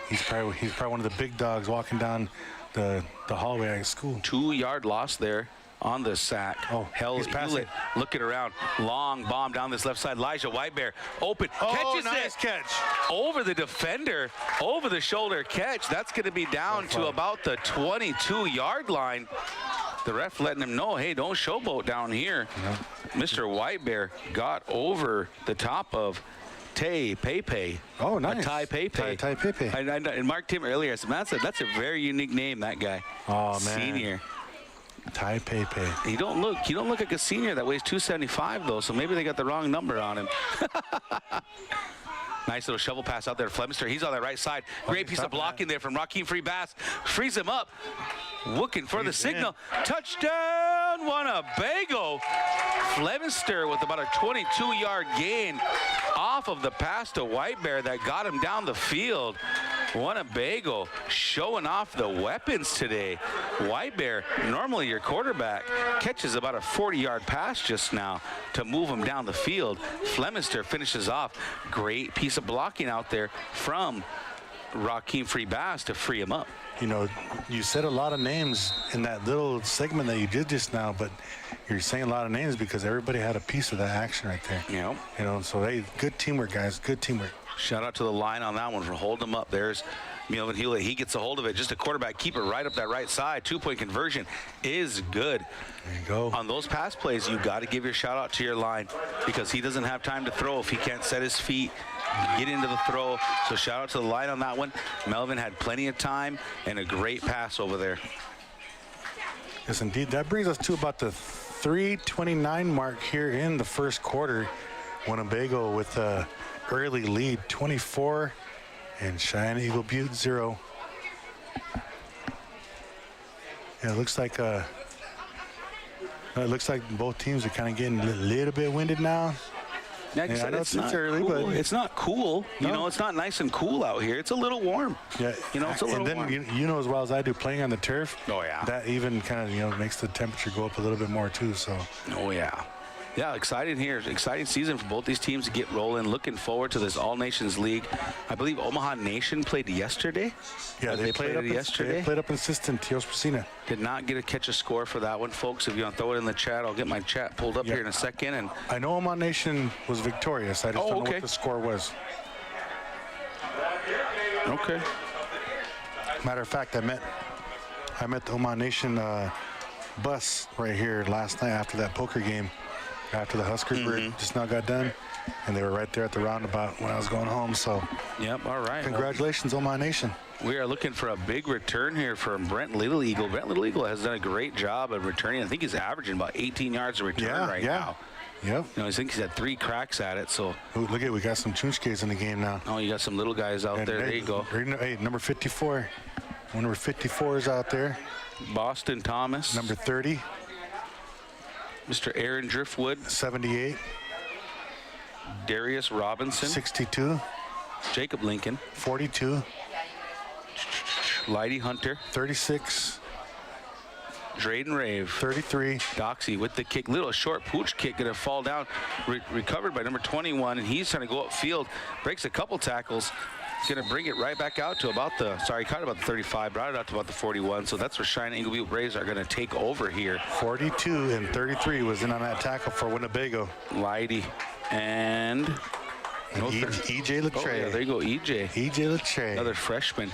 He's probably one of the big dogs walking down the hallway at school. 2-yard loss there on the sack. Oh, Hell, he's passing. looking around. Long bomb down this left side. Elijah Whitebear open. Catches nice it. catch. Over the defender. Over the shoulder catch. That's going to be down to about the 22-yard line. The ref letting him know, hey, don't showboat down here. Mr. Whitebear got over the top of Tay Pepe. Oh, nice. Ty Pepe. Ty Pepe. And Mark Tim earlier, I said, that's a very unique name, that guy. Oh, man. Senior. Ty Pepe. He don't look like a senior that weighs 275 though, so maybe they got the wrong number on him. Nice little shovel pass out there to Flemister. He's on the right side. Great piece of blocking there from Raheem Free-Bass. Frees him up. Looking for the signal. Touchdown, Winnebago. Flemister with about a 22-yard gain off of the pass to Whitebear that got him down the field. Winnebago showing off the weapons today. Whitebear, normally your quarterback, catches about a 40-yard pass just now to move him down the field. Flemister finishes off. Great piece of blocking out there from Raheem Free-Bass to free him up. You know, you said a lot of names in that little segment that you did just now, but you're saying a lot of names because everybody had a piece of that action right there. Yeah. You know, so hey, good teamwork, guys. Good teamwork. Shout out to the line on that one for holding him up. There's Melvin Hewlett. He gets a hold of it. Just a quarterback keeper right up that right side. 2-point conversion is good. There you go. On those pass plays, you got to give your shout out to your line because he doesn't have time to throw if he can't set his feet, get into the throw. So shout out to the line on that one. Melvin had plenty of time and a great pass over there. Yes, indeed. That brings us to about the 3:29 mark here in the first quarter. Winnebago with a early lead, 24, and Cheyenne Eagle-Butte 0. Yeah, it looks like both teams are kind of getting a little bit winded now. Like I said, I know it's it's not early, cool. but It's not cool. You No. know, it's not nice and cool out here. It's a little warm. yeah, You know, it's a little and then warm. you know as well as I do, playing on the turf. Oh, yeah. That even kind of, you know, makes the temperature go up a little bit more too. So Oh, yeah. Yeah, exciting here. Exciting season for both these teams to get rolling. Looking forward to this All-Nations League. I believe Omaha Nation played yesterday. yeah, they played up yesterday. They played up in Siston, Teos Prasina. Did not get to catch a score for that one, folks. If you want to throw it in the chat, I'll get my chat pulled up Yeah. here in a second. And I know Omaha Nation was victorious. I just don't know okay. what the score was. okay. Matter of fact, I met the Omaha Nation bus right here last night after that poker game, after the Huskers were just now got done, and they were right there at the roundabout when I was going home. So Yep. All right. congratulations, Omaha Nation. We are looking for a big return here from Brent Little Eagle. Brent Little Eagle has done a great job of returning. I think he's averaging about 18 yards of return right now. Yep. You know, I think he's had 3 cracks at it. So, Ooh, look at, we got some Chunchkes in the game now. oh, you got some little guys out there. There you go. Hey, number 54. Number 54 is out there. Boston Thomas. Number 30, Mr. Aaron Driftwood. 78, Darius Robinson. 62, Jacob Lincoln. 42, Lighty Hunter. 36, Drayden Rave. 33, Doxy with the kick. Little short pooch kick. Going to fall down. Recovered by number 21. And he's trying to go upfield. Breaks a couple tackles. Going to bring it right back out to about the, sorry, caught about the 35, brought it out to about the 41. So that's where Cheyenne Eagle-Butte Braves are going to take over here. 42, and 33 was in on that tackle for Winnebago. Lighty and EJ Latre. oh, yeah, there you go, EJ. EJ Latre. Another freshman.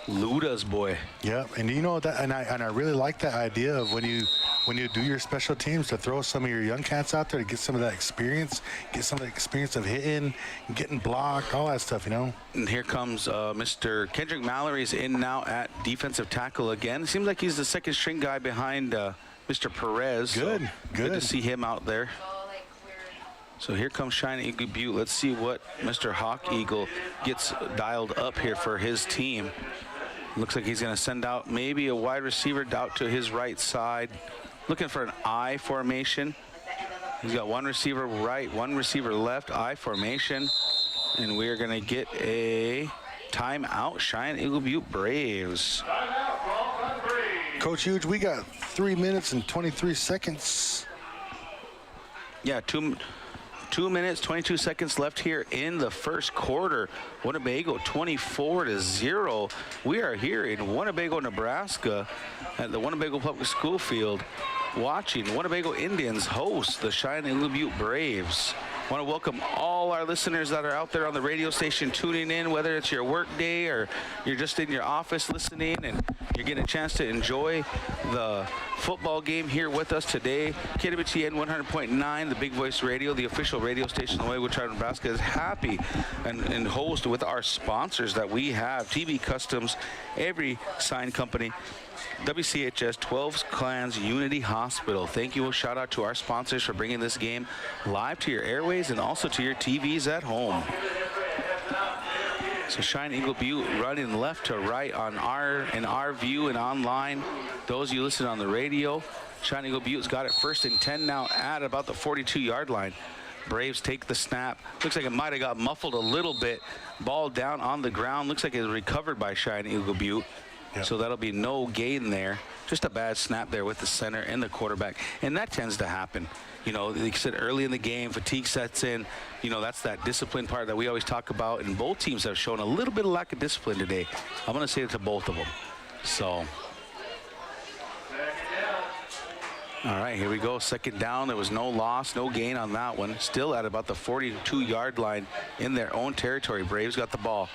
Luda's boy. Yep, and you know that, and I really like that idea of when you do your special teams to throw some of your young cats out there to get some of that experience, get some of the experience of hitting, getting blocked, all that stuff, you know. And here comes Mr. Kendrick Mallory's in now at defensive tackle again. It seems like he's the second string guy behind Mr. Perez. Good, so good to see him out there. So here comes Cheyenne Eagle-Butte. Let's see what Mr. Hawk Eagle gets dialed up here for his team. Looks like he's going to send out maybe a wide receiver out to his right side. Looking for an I formation. He's got one receiver right, one receiver left, I formation. And we're going to get a timeout. Cheyenne Eagle-Butte Braves. Coach Huge, we got 3 minutes and 23 seconds. Yeah, 2 2 minutes, 22 seconds left here in the first quarter. Winnebago 24-0. We are here in Winnebago, Nebraska at the Winnebago Public School Field watching Winnebago Indians host the Cheyenne Eagle-Butte Braves. I want to welcome all our listeners that are out there on the radio station tuning in, whether it's your work day or you're just in your office listening and you're getting a chance to enjoy the football game here with us today. KWTN 100.9, the Big Voice Radio, the official radio station of the Winnebago Tribe, Nebraska, is happy and host with our sponsors that we have. TV Customs, every sign company, WCHS, 12 Clans Unity Hospital. Thank you. A shout out to our sponsors for bringing this game live to your airways and also to your TVs at home. So Cheyenne Eagle-Butte running left to right on in our view and online. Those of you listening on the radio, Cheyenne Eagle-Butte's got it 1st and 10 now at about the 42-yard line. Braves take the snap. Looks like it might have got muffled a little bit. Ball down on the ground. Looks like it was recovered by Cheyenne Eagle-Butte. Yep. So that'll be no gain there. Just a bad snap there with the center and the quarterback. And that tends to happen. You know, like I said, early in the game, fatigue sets in. You know, that's that discipline part that we always talk about. And both teams have shown a little bit of lack of discipline today. I'm going to say it to both of them. So, all right, here we go. 2nd down. There was no loss, no gain on that one. Still at about the 42-yard line in their own territory. Braves got the ball.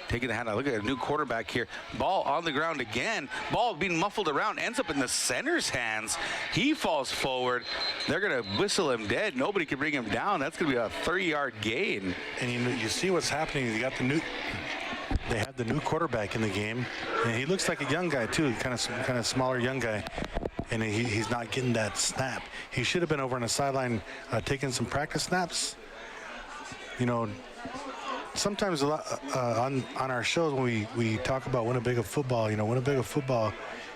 Taking the handout. Look at a new quarterback here. Ball on the ground again. Ball being muffled around. Ends up in the center's hands. He falls forward. They're going to whistle him dead. Nobody can bring him down. That's going to be a 30-yard gain. And you see what's happening. They have the new quarterback in the game, and he looks like a young guy too, kind of smaller young guy. And he's not getting that snap. He should have been over on the sideline taking some practice snaps. You know, sometimes a lot on our shows when we talk about Winnebago football, you know, Winnebago football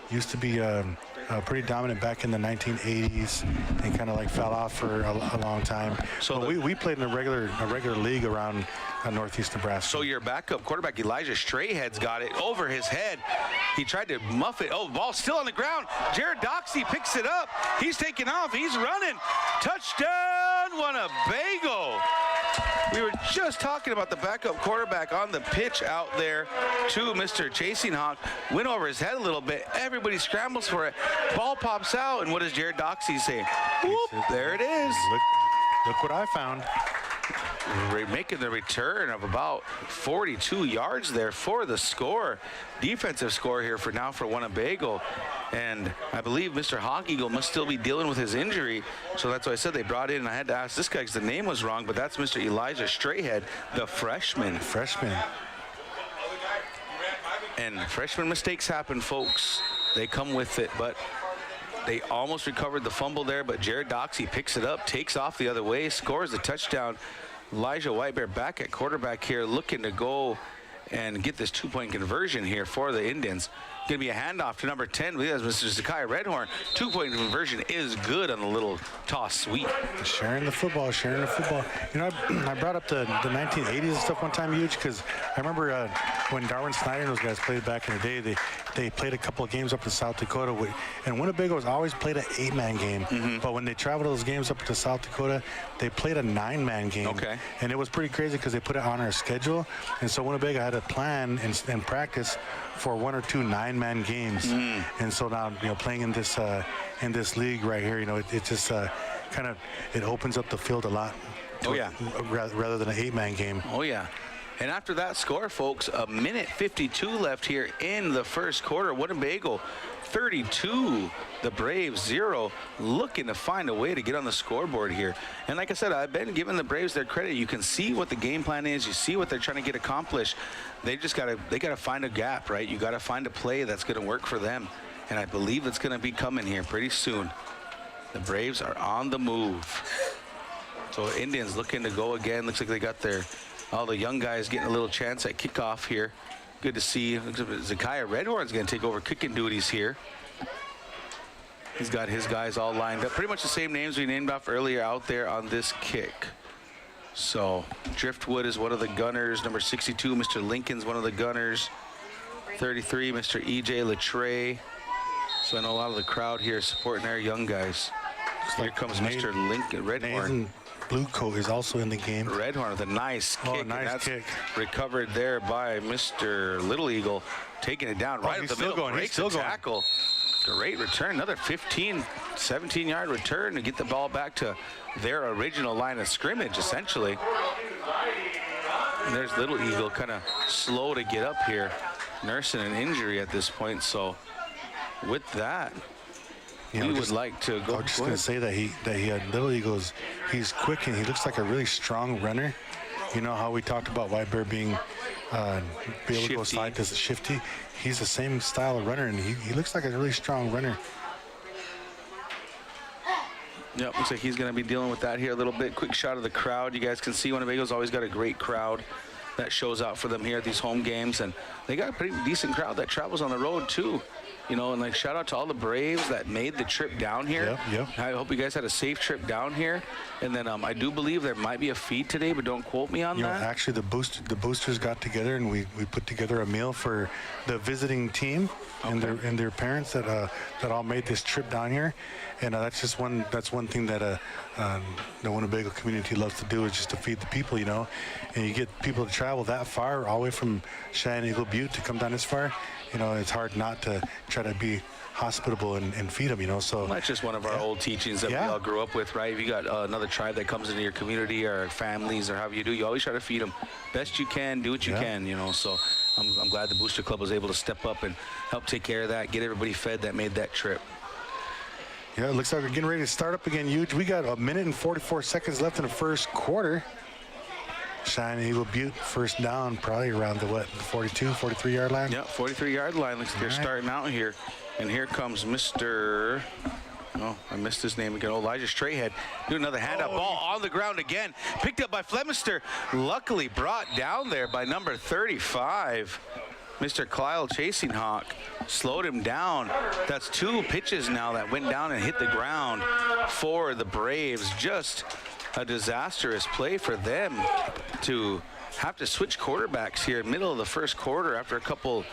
used to be pretty dominant back in the 1980s and kind of like fell off for a long time. So we played in a regular league around northeast Nebraska. So your backup quarterback Elijah Strayhead's got it over his head. He tried to muff it. Oh, ball still on the ground. Jared Doxey picks it up. He's taking off. He's running. Touchdown, Winnebago. We were just talking about the backup quarterback on the pitch out there to Mr. Chasing Hawk. Went over his head a little bit. Everybody scrambles for it. Ball pops out, and what does Jared Doxey say? Whoop, there it is. Look what I found. We're making the return of about 42 yards there for the score. Defensive score here for Winnebago. And I believe Mr. Hawk Eagle must still be dealing with his injury. So that's why I said they brought in, and I had to ask this guy because the name was wrong, but that's Mr. Elijah Strayhead, the freshman. And freshman mistakes happen, folks. They come with it, but they almost recovered the fumble there, but Jared Doxey picks it up, takes off the other way, scores the touchdown. Elijah Whitebear back at quarterback here, looking to go and get this 2-point conversion here for the Indians. Going to be a handoff to number 10. That's Mr. Zakiah Redhorn. 2-point conversion is good on the little toss sweep. Sharing the football. You know, I brought up the 1980s and stuff one time, huge, because I remember when Darwin Snyder and those guys played back in the day, they played a couple of games up in South Dakota, and Winnebago has always played an 8-man game. Mm-hmm. But when they traveled those games up to South Dakota, they played a 9-man game. Okay. And it was pretty crazy because they put it on our schedule, and so Winnebago had a plan and practice for 1 or 2 9-man games. And so now, you know, playing in this league right here, you know, it just kind of it opens up the field a lot. Rather than an 8-man game. Oh yeah. And after that score, folks, a minute 52 left here in the first quarter. Winnebago 32, the Braves 0, looking to find a way to get on the scoreboard here. And like I said, I've been giving the Braves their credit. You can see what the game plan is. You see what they're trying to get accomplished. They gotta find a gap, right? You gotta find a play that's gonna work for them. And I believe it's gonna be coming here pretty soon. The Braves are on the move. So Indians looking to go again. Looks like they got all the young guys getting a little chance at kickoff here. Good to see. Zakiah Redhorn's going to take over kicking duties here. He's got his guys all lined up. Pretty much the same names we named off earlier out there on this kick. So Driftwood is one of the gunners. Number 62, Mr. Lincoln's one of the gunners. 33, Mr. E.J. Latre. So I know a lot of the crowd here is supporting our young guys. Here comes Mr. Lincoln Redhorn. blue coat is also in the game. Red Horn with a nice kick. Oh, nice kick. Recovered there by Mr. Little Eagle, taking it down right at the middle. Going. Breaks the tackle. Great return. Another 15, 17-yard return to get the ball back to their original line of scrimmage, essentially. And there's Little Eagle kind of slow to get up here, nursing an injury at this point. So with that, we would like to go. I was just going to say that he had Little Eagles. He's quick and he looks like a really strong runner. You know how we talked about White Bear being be able to go side to shifty. He's the same style of runner, and he looks like a really strong runner. Yep, looks like he's going to be dealing with that here a little bit. Quick shot of the crowd. You guys can see Winnebago's always got a great crowd that shows out for them here at these home games, and they got a pretty decent crowd that travels on the road too. You know, and like shout out to all the Braves that made the trip down here. Yep. I hope you guys had a safe trip down here. And then I do believe there might be a feed today, but don't quote me on that. Actually, the boosters got together and we put together a meal for the visiting team and their parents that all made this trip down here. And that's one thing that the Winnebago community loves to do, is just to feed the people, you know. And you get people to travel that far, all the way from Cheyenne Eagle-Butte to come down this far. You know, it's hard not to try to be hospitable and feed them, you know. So that's just one of our old teachings that we all grew up with, right? If you got another tribe that comes into your community or families or however you do, you always try to feed them best you can, do what you can, you know. So I'm glad the Booster Club was able to step up and help take care of that, get everybody fed that made that trip. Yeah, it looks like we're getting ready to start up again, Huge. We got 1 minute and 44 seconds left in the first quarter. Cheyenne Eagle-Butte first down, probably around the 42, 43-yard line? Yeah, 43-yard line. Looks like they're starting out here. And here comes Mr. Oh, I missed his name again. Elijah Straighthead. Do another handout. Ball on the ground again. Picked up by Flemister. Luckily brought down there by number 35. Mr. Kyle Chasing Hawk slowed him down. That's 2 pitches now that went down and hit the ground for the Braves. Just a disastrous play for them to have to switch quarterbacks here in the middle of the first quarter after a couple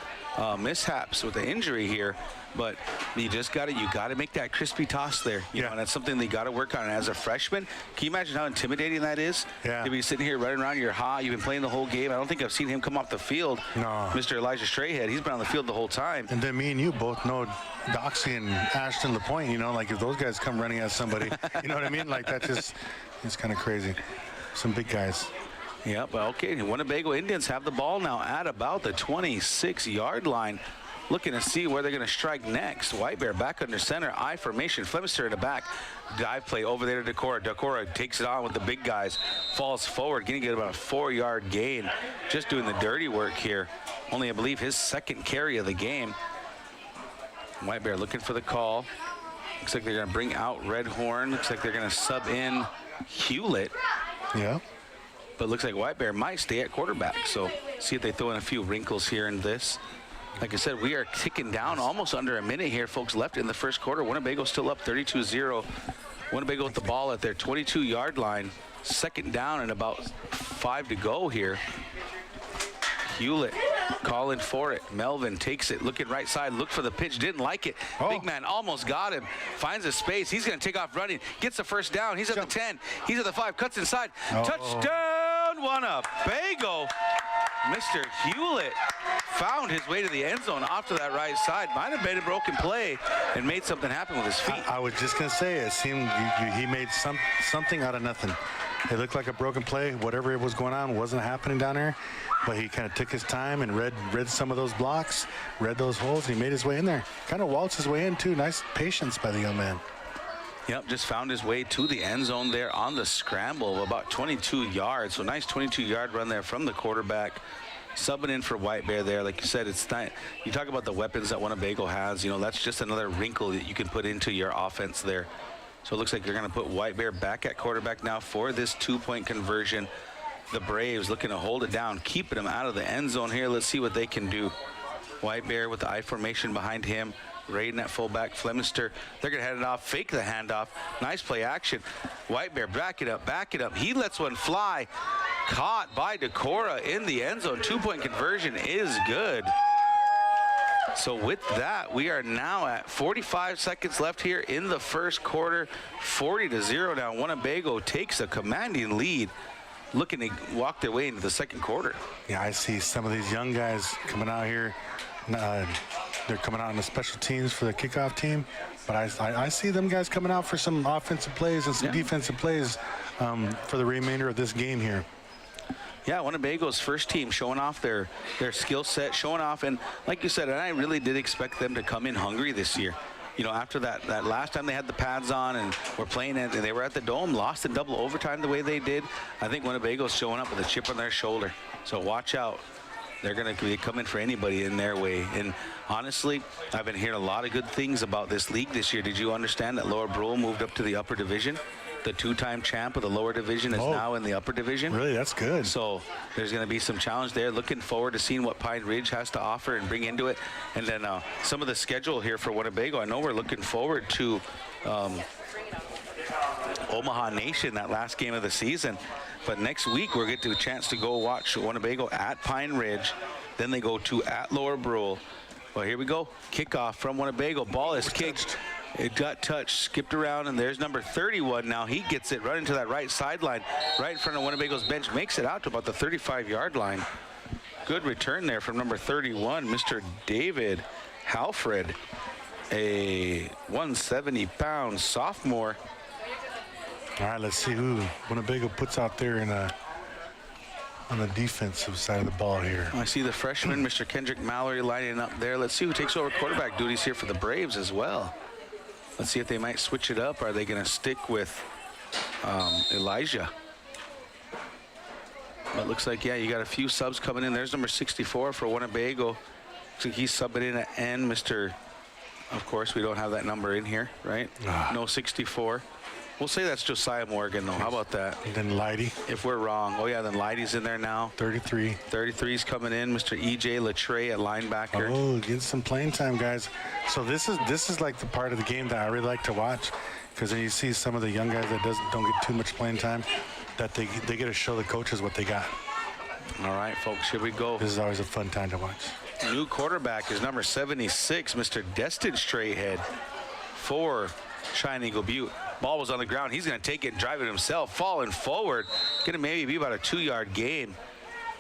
mishaps with the injury here. But you got to make that crispy toss there. You know, and that's something they got to work on. And as a freshman, can you imagine how intimidating that is? Yeah. To be sitting here running around, you're hot, you've been playing the whole game. I don't think I've seen him come off the field. No. Mr. Elijah Straighthead, he's been on the field the whole time. And then me and you both know Doxy and Ashton LaPointe, you know, like if those guys come running at somebody, you know what I mean? Like that's just, it's kind of crazy. Some big guys. Yeah, but okay, Winnebago Indians have the ball now at about the 26-yard line. Looking to see where they're going to strike next. White Bear back under center, I formation. Flemister in the back. Dive play over there to Decora. Decora takes it on with the big guys. Falls forward, getting about a 4-yard gain. Just doing the dirty work here. Only, I believe, his second carry of the game. White Bear looking for the call. Looks like they're going to bring out Red Horn. Looks like they're going to sub in Hewlett. Yeah. But looks like White Bear might stay at quarterback. So see if they throw in a few wrinkles here in this. Like I said, we are ticking down almost under a minute here, folks, left in the first quarter. Winnebago still up 32-0. Winnebago with the ball at their 22-yard line. Second down and about 5 to go here. Hewlett calling for it. Melvin takes it, looking right side, look for the pitch, didn't like it. Big man almost got him, finds a space. He's going to take off running, gets the first down. He's at the 10, he's at the 5, cuts inside. Touchdown, Winnebago. Mr. Hewlett found his way to the end zone off to that right side. Might have made a broken play and made something happen with his feet. I was just going to say, it seemed he made something out of nothing. It looked like a broken play. Whatever was going on wasn't happening down there. But he kind of took his time and read some of those blocks, read those holes. He made his way in there. Kind of waltzed his way in, too. Nice patience by the young man. Yep, just found his way to the end zone there on the scramble of about 22 yards. So nice 22-yard run there from the quarterback. Subbing in for White Bear there. Like you said, it's not, you talk about the weapons that Winnebago has. You know, that's just another wrinkle that you can put into your offense there. So it looks like they're going to put White Bear back at quarterback now for this 2-point conversion. The Braves looking to hold it down, keeping them out of the end zone here. Let's see what they can do. White Bear with the I formation behind him. Raiden at fullback. Flemister, they're going to head it off, fake the handoff. Nice play action. White Bear, back it up. He lets one fly. Caught by Decora in the end zone. 2-point conversion is good. So with that, we are now at 45 seconds left here in the first quarter. 40-0 now. Winnebago takes a commanding lead, looking to walk their way into the second quarter. Yeah, I see some of these young guys coming out here. They're coming out on the special teams for the kickoff team, but I see them guys coming out for some offensive plays and some defensive plays for the remainder of this game here. Yeah, Winnebago's first team showing off their skill set, showing off, and like you said, and I really did expect them to come in hungry this year. You know, after that last time they had the pads on and were playing it, and they were at the Dome, lost in double overtime the way they did. I think Winnebago's showing up with a chip on their shoulder. So watch out. They're going to be coming for anybody in their way. And honestly, I've been hearing a lot of good things about this league this year. Did you understand that Lower Brule moved up to the upper division? The two-time champ of the lower division is now in the upper division. Really? That's good. So there's going to be some challenge there. Looking forward to seeing what Pine Ridge has to offer and bring into it. And then some of the schedule here for Winnebago. I know we're looking forward to Omaha Nation, that last game of the season. But next week, we'll get to a chance to go watch Winnebago at Pine Ridge. Then they go to at Lower Brule. Well, here we go. Kickoff from Winnebago. Ball is kicked. It got touched, skipped around, and there's number 31 now. He gets it right into that right sideline, right in front of Winnebago's bench, makes it out to about the 35-yard line. Good return there from number 31, Mr. David Halfred, a 170-pound sophomore. All right, let's see who Winnebago puts out there on the defensive side of the ball here. I see the freshman, Mr. Kendrick Mallory, lining up there. Let's see who takes over quarterback duties here for the Braves as well. Let's see if they might switch it up. Are they going to stick with Elijah? But it looks like, yeah, you got a few subs coming in. There's number 64 for Winnebago. Looks like he's subbing in at end. Of course, we don't have that number in here, right? No 64. We'll say that's Josiah Morgan, though. How about that? And then Leidy. If we're wrong. Oh, yeah, then Leidy's in there now. 33. 33's coming in. Mr. E.J. Latre at linebacker. Oh, get some playing time, guys. So this is like the part of the game that I really like to watch, because then you see some of the young guys that don't get too much playing time, that they get to show the coaches what they got. All right, folks, here we go. This is always a fun time to watch. New quarterback is number 76, Mr. Destin Straighthead for Cheyenne Eagle-Butte. Ball was on the ground. He's going to take it and drive it himself, falling forward. Going to maybe be about a 2-yard gain.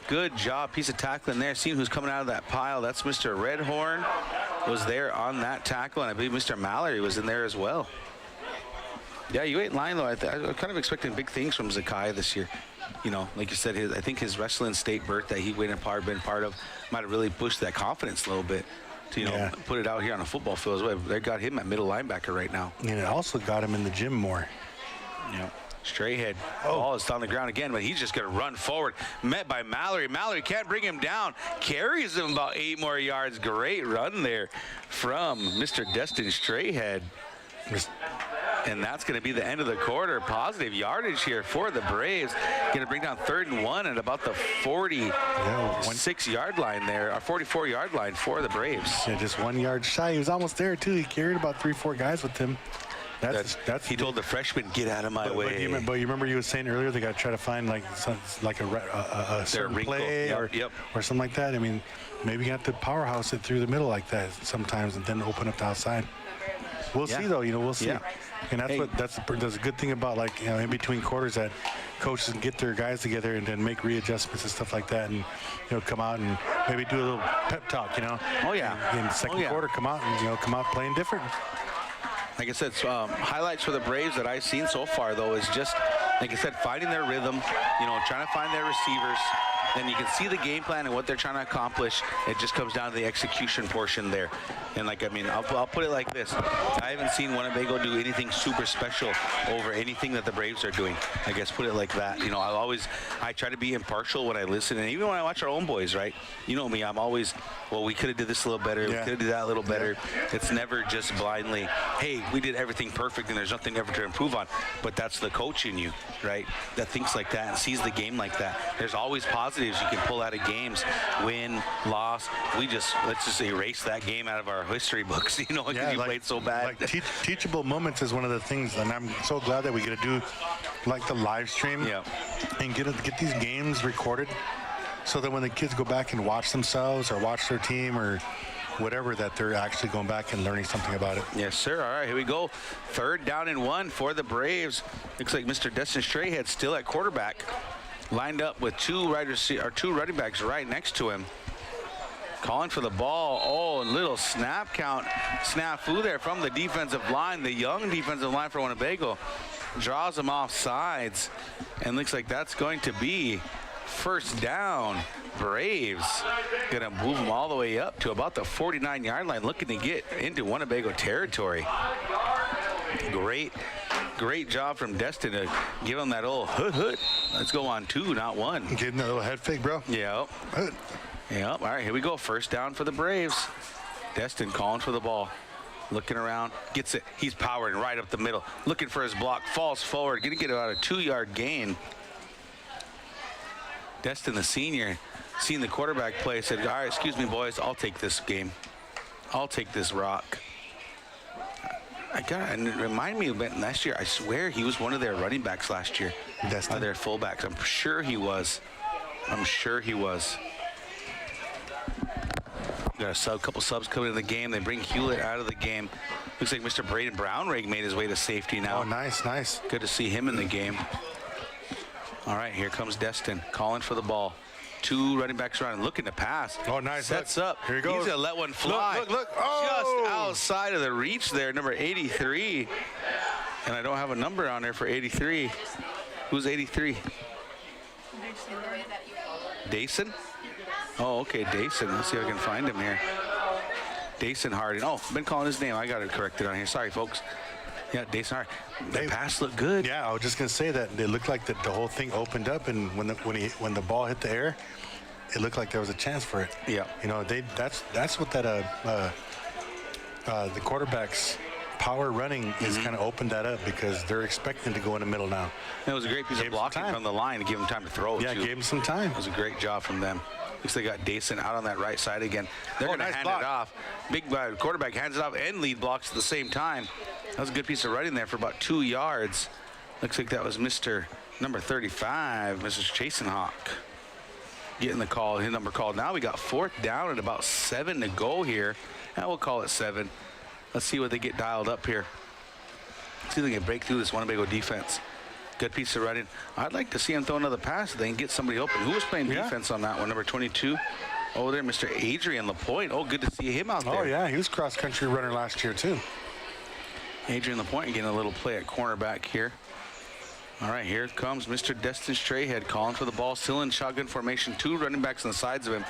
Good job. Piece of tackling there. Seeing who's coming out of that pile. That's Mr. Redhorn was there on that tackle, and I believe Mr. Mallory was in there as well. Yeah, you ain't lying, though. I'm kind of expecting big things from Zakai this year. You know, like you said, I think his wrestling state berth that he been part of might have really pushed that confidence a little bit. To, you know, put it out here on a football field as well. They got him at middle linebacker right now. And it also got him in the gym more. Yeah. Straighthead. Ball is on the ground again, but he's just going to run forward. Met by Mallory. Mallory can't bring him down. Carries him about 8 more yards. Great run there from Mr. Destin Straighthead. And that's going to be the end of the quarter. Positive yardage here for the Braves. Going to bring down 3rd and 1 at about the 46-yard line there, or 44-yard line for the Braves. Yeah, just 1 yard shy. He was almost there, too. He carried about 3-4 guys with him. He told the freshman, get out of my way. But you remember you were saying earlier they got to try to find like a certain play or something like that. I mean, maybe you have to powerhouse it through the middle like that sometimes and then open up the outside. We'll see, though. You know, we'll see. Yeah. And that's a good thing about, like, you know, in between quarters, that coaches can get their guys together and then make readjustments and stuff like that, and, you know, come out and maybe do a little pep talk, you know. Oh yeah. In the second quarter, come out and, you know, come out playing different. Like I said, highlights for the Braves that I've seen so far, though, is just, like I said, finding their rhythm, you know, trying to find their receivers. Then you can see the game plan and what they're trying to accomplish. It just comes down to the execution portion there. And, like, I mean, I'll put it like this. I haven't seen Winnebago do anything super special over anything that the Braves are doing. I guess put it like that. You know, I try to be impartial when I listen. And even when I watch our own boys, right? You know me, I'm always, well, we could have did this a little better. We could have did that a little better. It's never just blindly, hey, we did everything perfect and there's nothing ever to improve on. But that's the coach in you, right? That thinks like that and sees the game like that. There's always positives you can pull out of games. Win, loss. Let's just erase that game out of our history books, you know, because you played so bad. Like teachable moments is one of the things, and I'm so glad that we get to do like the live stream and get these games recorded, so that when the kids go back and watch themselves or watch their team or whatever, that they're actually going back and learning something about it. Yes, sir. All right, here we go. 3rd down and 1 for the Braves. Looks like Mr. Destin Strayhead still at quarterback, lined up with two running backs right next to him. Calling for the ball. Oh, little snap count snafu there from the defensive line. The young defensive line for Winnebago draws them off sides, and looks like that's going to be 1st down. Braves gonna move them all the way up to about the 49-yard line, looking to get into Winnebago territory. Great job from Destin to give him that old hood. Let's go on 2, not 1. Getting that little head fake, bro. Yep. Yep. All right, here we go. 1st down for the Braves. Destin calling for the ball. Looking around, gets it. He's powering right up the middle. Looking for his block, falls forward, gonna get about a 2-yard gain. Destin, the senior, seeing the quarterback play, said, all right, excuse me, boys, I'll take this game. I'll take this rock. And it reminded me of last year. I swear he was one of their running backs last year. Destin? Their fullbacks. I'm sure he was. Got a couple subs coming in the game. They bring Hewlett out of the game. Looks like Mr. Braden Brownrigg made his way to safety now. Oh, nice. Good to see him in the game. All right, here comes Destin calling for the ball. 2 running backs around, looking to pass. Oh, nice. Sets up. Here he goes. He's going to let one fly. Look. Oh! Just outside of the reach there, number 83. And I don't have a number on there for 83. Who's 83? Dayson? Oh, okay, Dayson. Let's see if I can find him here. Dayson Harding. Oh, I've been calling his name. I got it corrected on here. Sorry, folks. Yeah, Dayson Harding. The pass looked good. Yeah, I was just gonna say that it looked like the whole thing opened up, and when the ball hit the air, it looked like there was a chance for it. Yeah. You know, that's what that the quarterback's power running is kind of opened that up, because they're expecting to go in the middle now. It was a great piece of blocking from the line to give him time to throw. Yeah, gave him some time. It was a great job from them. Looks like they got Dayson out on that right side again. They're going to hand it off. Big quarterback hands it off and lead blocks at the same time. That was a good piece of running there for about 2 yards. Looks like that was Mr. number 35, Mrs. Chasen Hawk, getting the call, his number called. Now we got 4th down and about 7 to go here. And we'll call it 7. Let's see what they get dialed up here. See if they can break through this Winnebago defense. Good piece of running. I'd like to see him throw another pass. They can get somebody open. Who was playing defense on that one? Number 22. Oh, there, Mr. Adrian Lapointe. Oh, good to see him out there. Oh, yeah, he was cross-country runner last year, too. Adrian Lapointe getting a little play at cornerback here. All right, here comes Mr. Destin Strayhead calling for the ball. Still in shotgun formation. 2 running backs on the sides of him.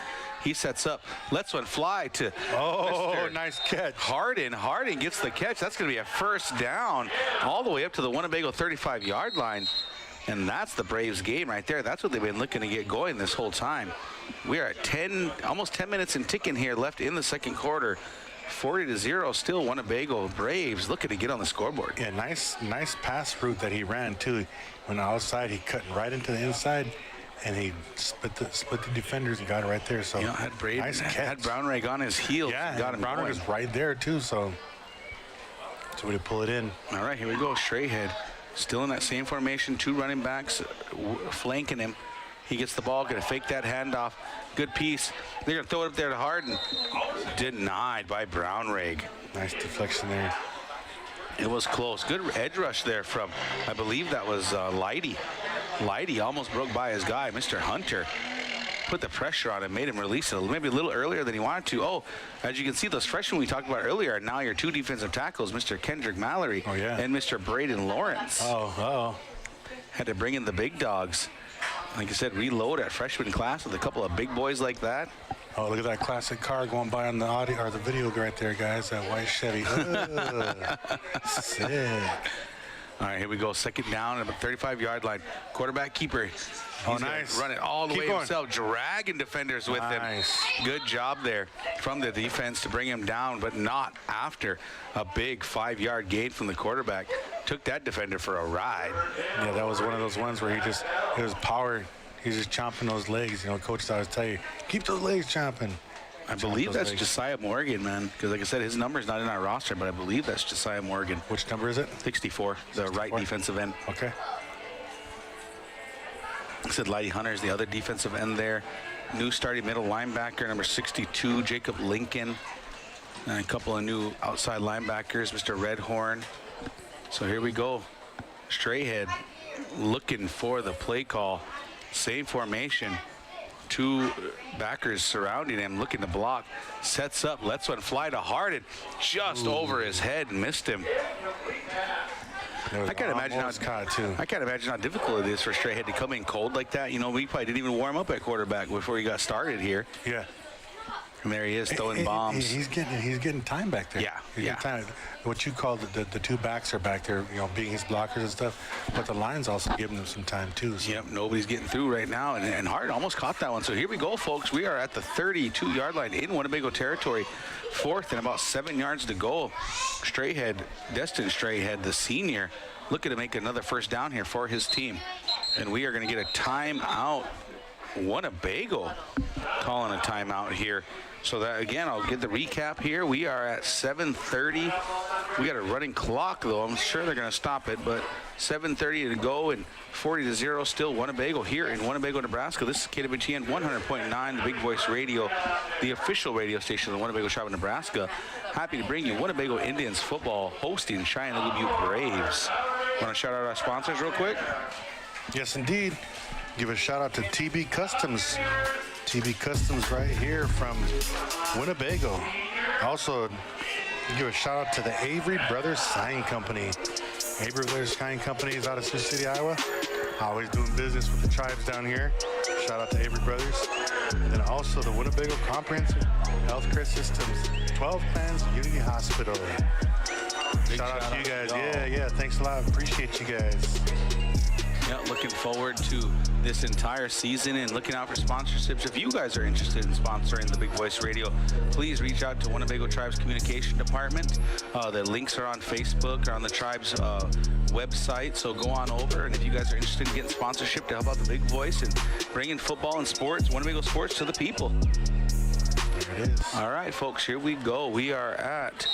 He sets up, lets one fly to Mr. Nice catch. Harding gets the catch. That's going to be a 1st down all the way up to the Winnebago 35-yard line. And that's the Braves game right there. That's what they've been looking to get going this whole time. We are at almost 10 minutes and ticking here left in the 2nd quarter. 40-0 still Winnebago. Braves looking to get on the scoreboard. Yeah, nice pass route that he ran too. When outside, he cut right into the inside, and he split the defenders and got it right there. So had Braden, nice catch. had Brownrigg on his heels. Yeah, got him Brownrigg was right there too. So we pull it in. All right, here we go. Strayhead still in that same formation. 2 running backs flanking him. He gets the ball, gonna fake that handoff. Good piece. They're gonna throw it up there to Hardin. Denied by Brownrigg. Nice deflection there. It was close. Good edge rush there from, I believe that was Leidy. Leidy almost broke by his guy, Mr. Hunter. Put the pressure on him, made him release it maybe a little earlier than he wanted to. Oh, as you can see, those freshmen we talked about earlier are now your 2 defensive tackles, Mr. Kendrick Mallory and Mr. Braden Lawrence. Had to bring in the big dogs. Like I said, reload at freshman class with a couple of big boys like that. Oh, look at that classic car going by on the audio or the video right there, guys. That white Chevy. Sick. All right, here we go. 2nd down at the 35-yard line. Quarterback keeper. He's nice. Run it all the way himself, dragging defenders with him. Good job there from the defense to bring him down, but not after a big 5-yard gain from the quarterback. Took that defender for a ride. Yeah, that was one of those ones where it was power. He's just chomping those legs. You know, coaches always tell you, keep those legs chomping. I believe that's Josiah Morgan, man, because like I said, his number's not in our roster, but I believe that's Josiah Morgan. Which number is it? 64, the right defensive end. Okay. I said Leidy Hunter is the other defensive end there. New starting middle linebacker, number 62, Jacob Lincoln. And a couple of new outside linebackers, Mr. Redhorn. So here we go. Straighthead looking for the play call. Same formation. Two backers surrounding him, looking to block. Sets up, lets one fly to Harden. Just over his head and missed him. I can't imagine how difficult it is for Straighthead to come in cold like that. You know, we probably didn't even warm up at quarterback before he got started here. Yeah. And there he is throwing bombs. He's getting time back there. Yeah. Time. What you call the two backs are back there, you know, being his blockers and stuff. But the line's also giving them some time too. So. Yep, nobody's getting through right now. And Hart almost caught that one. So here we go, folks. We are at the 32-yard line in Winnebago territory. 4th and about 7 yards to go. Destin Straighthead, the senior, looking to make another first down here for his team. And we are going to get a timeout. Winnebago calling a timeout here. So that, again, I'll get the recap here. We are at 7:30. We got a running clock, though. I'm sure they're going to stop it, but 7:30 to go and 40-0 still Winnebago here in Winnebago, Nebraska. This is KWTN 100.9, the Big Voice Radio, the official radio station of the Winnebago Tribe of Nebraska. Happy to bring you Winnebago Indians football hosting Cheyenne Eagle-Butte Braves. Want to shout out our sponsors real quick? Yes, indeed. Give a shout out to TB Customs. TB Customs right here from Winnebago. Also, give a shout out to the Avery Brothers Sign Company. Avery Brothers Sign Company is out of Sioux City, Iowa. Always doing business with the tribes down here. Shout out to Avery Brothers. And then also the Winnebago Comprehensive Healthcare Systems, 12 Plans Unity Hospital. Shout out to you guys. Yeah. Thanks a lot. Appreciate you guys. Yeah, looking forward to this entire season and looking out for sponsorships. If you guys are interested in sponsoring the Big Voice Radio, please reach out to Winnebago Tribe's Communication Department. The links are on Facebook or on the Tribe's website, so go on over. And if you guys are interested in getting sponsorship to help out the Big Voice and bringing football and sports, Winnebago sports to the people. There it is. All right, folks, here we go. We are at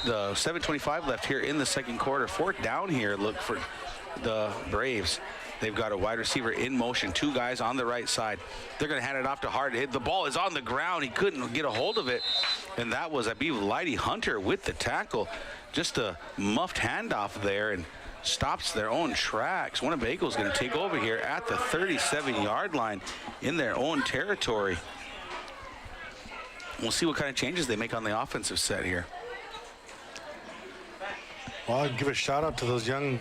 the 7:25 left here in the second quarter. 4th down here. Look for the Braves. They've got a wide receiver in motion, 2 guys on the right side. They're going to hand it off to Hart. The ball is on the ground. He couldn't get a hold of it. And that was, I believe, Lighty Hunter with the tackle. Just a muffed handoff there and stops their own tracks. Winnebago's going to take over here at the 37-yard line in their own territory. We'll see what kind of changes they make on the offensive set here. Well, I'd give a shout out to those young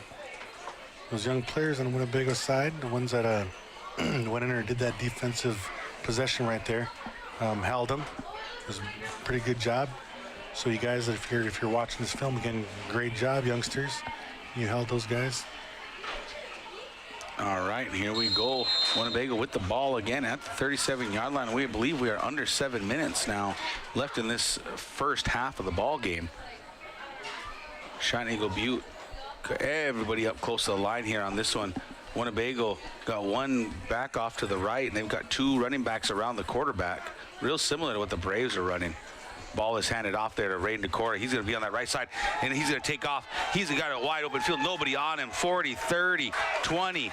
players on the Winnebago side, the ones that went in there and did that defensive possession right there, held them. It was a pretty good job. So you guys, if you're watching this film again, great job, youngsters. You held those guys. All right, here we go. Winnebago with the ball again at the 37-yard line. We believe we are under 7 minutes now left in this first half of the ball game. Cheyenne Eagle-Butte. Everybody up close to the line here on this one. Winnebago got one back off to the right, and they've got 2 running backs around the quarterback. Real similar to what the Braves are running. Ball is handed off there to Raiden Decora. He's going to be on that right side, and he's going to take off. He's got a wide open field. Nobody on him. 40, 30, 20,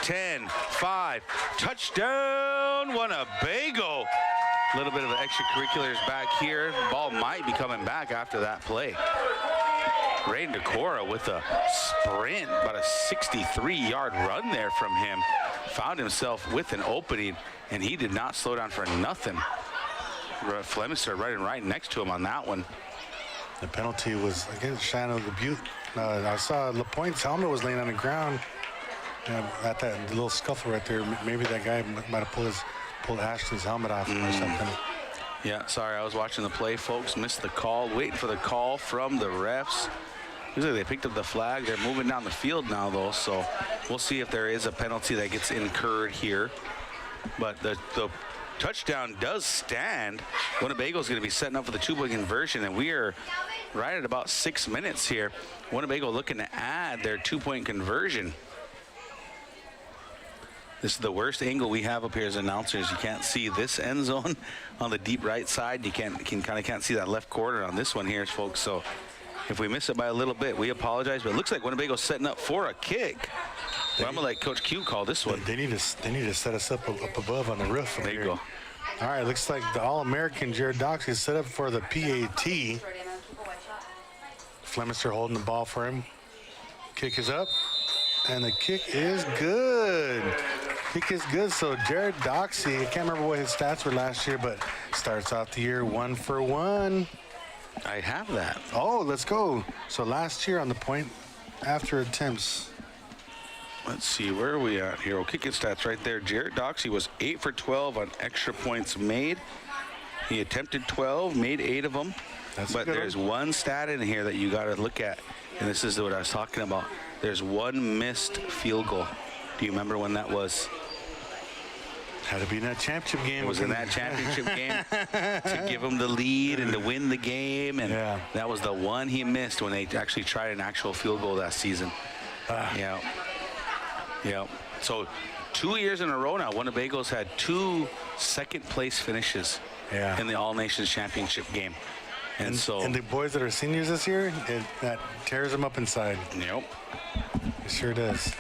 10, 5. Touchdown, Winnebago. A little bit of extracurriculars back here. Ball might be coming back after that play. Raiden Decora with a sprint, about a 63-yard run there from him. Found himself with an opening, and he did not slow down for nothing. Fleming started running right next to him on that one. The penalty was against Cheyenne Eagle-Butte. I saw LaPointe's helmet was laying on the ground at that little scuffle right there. Maybe that guy might have pulled Ashton's helmet off or something. Yeah, sorry, I was watching the play, folks. Missed the call, waiting for the call from the refs. Looks like they picked up the flag. They're moving down the field now, though, so we'll see if there is a penalty that gets incurred here. But the touchdown does stand. Winnebago's going to be setting up for the 2-point conversion, and we are right at about 6 minutes here. Winnebago looking to add their 2-point conversion. This is the worst angle we have up here as announcers. You can't see this end zone on the deep right side. You kind of can't see that left corner on this one here, folks. So if we miss it by a little bit, we apologize. But it looks like Winnebago's setting up for a kick. Well, I'm gonna let Coach Q call this one. They need to set us up above on the roof. There you go. All right, looks like the All-American Jared Doxey is set up for the PAT. Flemister holding the ball for him. Kick is up, and the kick is good. Kick is good, so Jared Doxey, I can't remember what his stats were last year, but starts off the year 1 for 1. I have that. Oh, let's go. So last year on the point after attempts. Let's see, where are we at here? Well, kicking stats right there. Jared Doxey was 8 for 12 on extra points made. He attempted 12, made 8 of them. But there's one stat in here that you got to look at, and this is what I was talking about. There's one missed field goal. Do you remember when that was? Had to be in that championship game. It was in that championship game to give him the lead and to win the game, and that was the one he missed when they actually tried an actual field goal that season. Yeah. So 2 years in a row now, Winnebago's had 2 second-place finishes in the All-Nations Championship game. And the boys that are seniors this year, that tears them up inside. Yep. It sure does.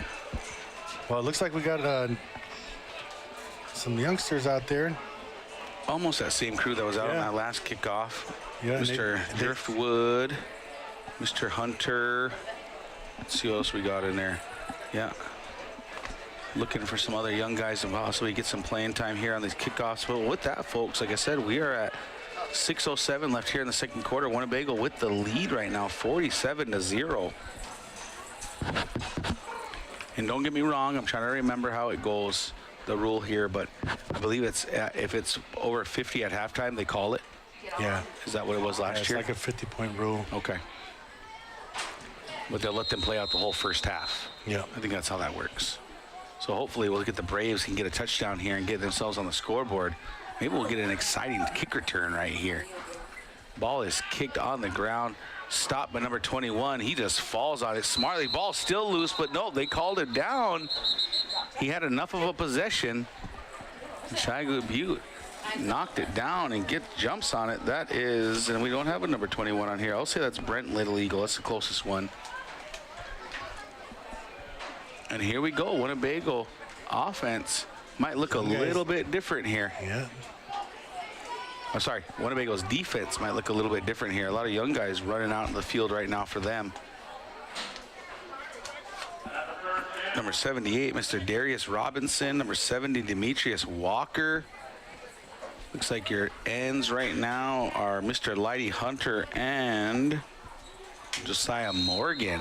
Well, it looks like we got some youngsters out there. Almost that same crew that was out on that last kickoff. Yeah, Mr. Driftwood, Mr. Hunter. Let's see what else we got in there. Yeah. Looking for some other young guys to possibly get some playing time here on these kickoffs. But with that, folks, like I said, we are at 6:07 left here in the second quarter. Winnebago with the lead right now, 47-0. And don't get me wrong, I'm trying to remember how it goes, the rule here, but I believe it's if it's over 50 at halftime, they call it. Yeah. Is that what it was last year? It's like a 50-point rule. Okay. But they'll let them play out the whole first half. Yeah. I think that's how that works. So hopefully we'll get the Braves can get a touchdown here and get themselves on the scoreboard. Maybe we'll get an exciting kick return right here. Ball is kicked on the ground. Stopped by number 21. He just falls on it smartly. Ball still loose, but no, they called it down. He had enough of a possession. Cheyenne Eagle-Butte knocked it down and jumps on it. That is, and we don't have a number 21 on here. I'll say that's Brent Little Eagle. That's the closest one. And here we go. Winnebago offense might look a little bit different here. Yeah. I'm sorry, Winnebago's defense might look a little bit different here. A lot of young guys running out in the field right now for them. Number 78, Mr. Darius Robinson. Number 70, Demetrius Walker. Looks like your ends right now are Mr. Lighty Hunter and Josiah Morgan.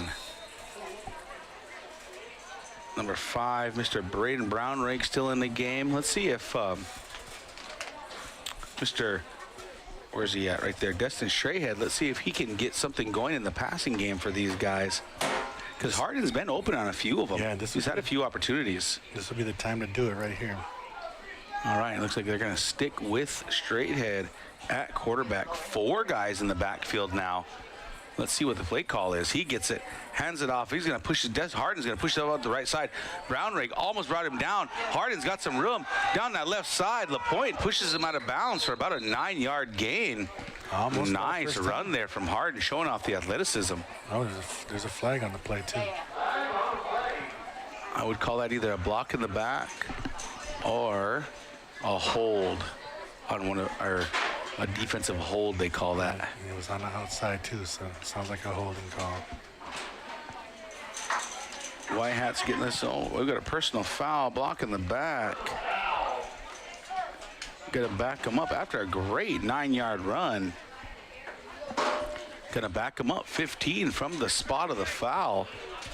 Number 5, Mr. Braden Brownrake still in the game. Let's see if where's he at right there? Destin Strahead. Let's see if he can get something going in the passing game for these guys. Because Hardin's been open on a few of them. Yeah, he's had a few opportunities. This will be the time to do it right here. All right, it looks like they're going to stick with Straightehead at quarterback. 4 guys in the backfield now. Let's see what the play call is. He gets it, hands it off. He's going to push his Hardin's going to push it out the right side. Brownrake almost brought him down. Hardin's got some room down that left side. LaPointe pushes him out of bounds for about a 9-yard gain. Almost nice run there from Hardin, showing off the athleticism. Oh, there's a flag on the play too. I would call that either a block in the back or a hold on one of our. A defensive hold, they call that. It was on the outside, too, so it sounds like a holding call. White Hat's getting this. Oh, we've got a personal foul, block in the back. Gonna back him up after a great 9-yard run. Gonna back him up 15 from the spot of the foul.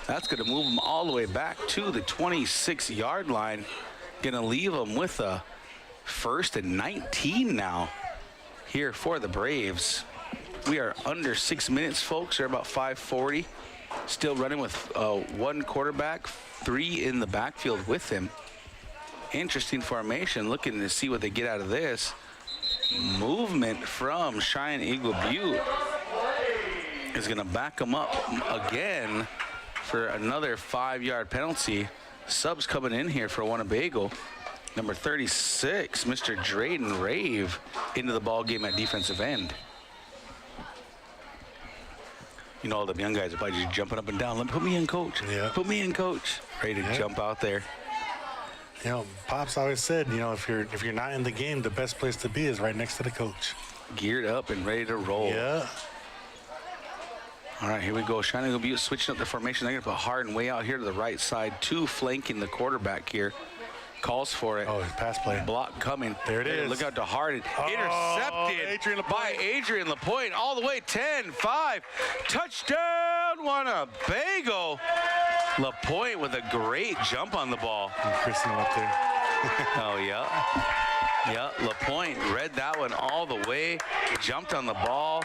That's gonna move him all the way back to the 26-yard line. Gonna leave him with a 1st and 19 now. Here for the Braves. We are under 6 minutes, folks. They're about 5:40. Still running with 1 quarterback, 3 in the backfield with him. Interesting formation. Looking to see what they get out of this. Movement from Cheyenne Eagle-Butte is going to back them up again for another 5-yard penalty. Subs coming in here for Winnebago. Number 36, Mr. Drayden Rave, into the ball game at defensive end. You know, all the young guys are probably just jumping up and down. Put me in, coach. Yeah. Put me in, coach. Ready to jump out there. You know, Pops always said, you know, if you're not in the game, the best place to be is right next to the coach. Geared up and ready to roll. Yeah. All right, here we go. Cheyenne Eagle-Butte switching up the formation. They're going to put Harden way out here to the right side. 2 flanking the quarterback here. Calls for it. Oh, his pass play. Block coming. There it is. Look out to Harden. Oh, Intercepted by Adrian Lapointe. All the way 10-5. Touchdown, Winnebago. Lapointe with a great jump on the ball. And Kristen up there. Oh, yeah. Yeah, Lapointe read that one all the way. Jumped on the ball.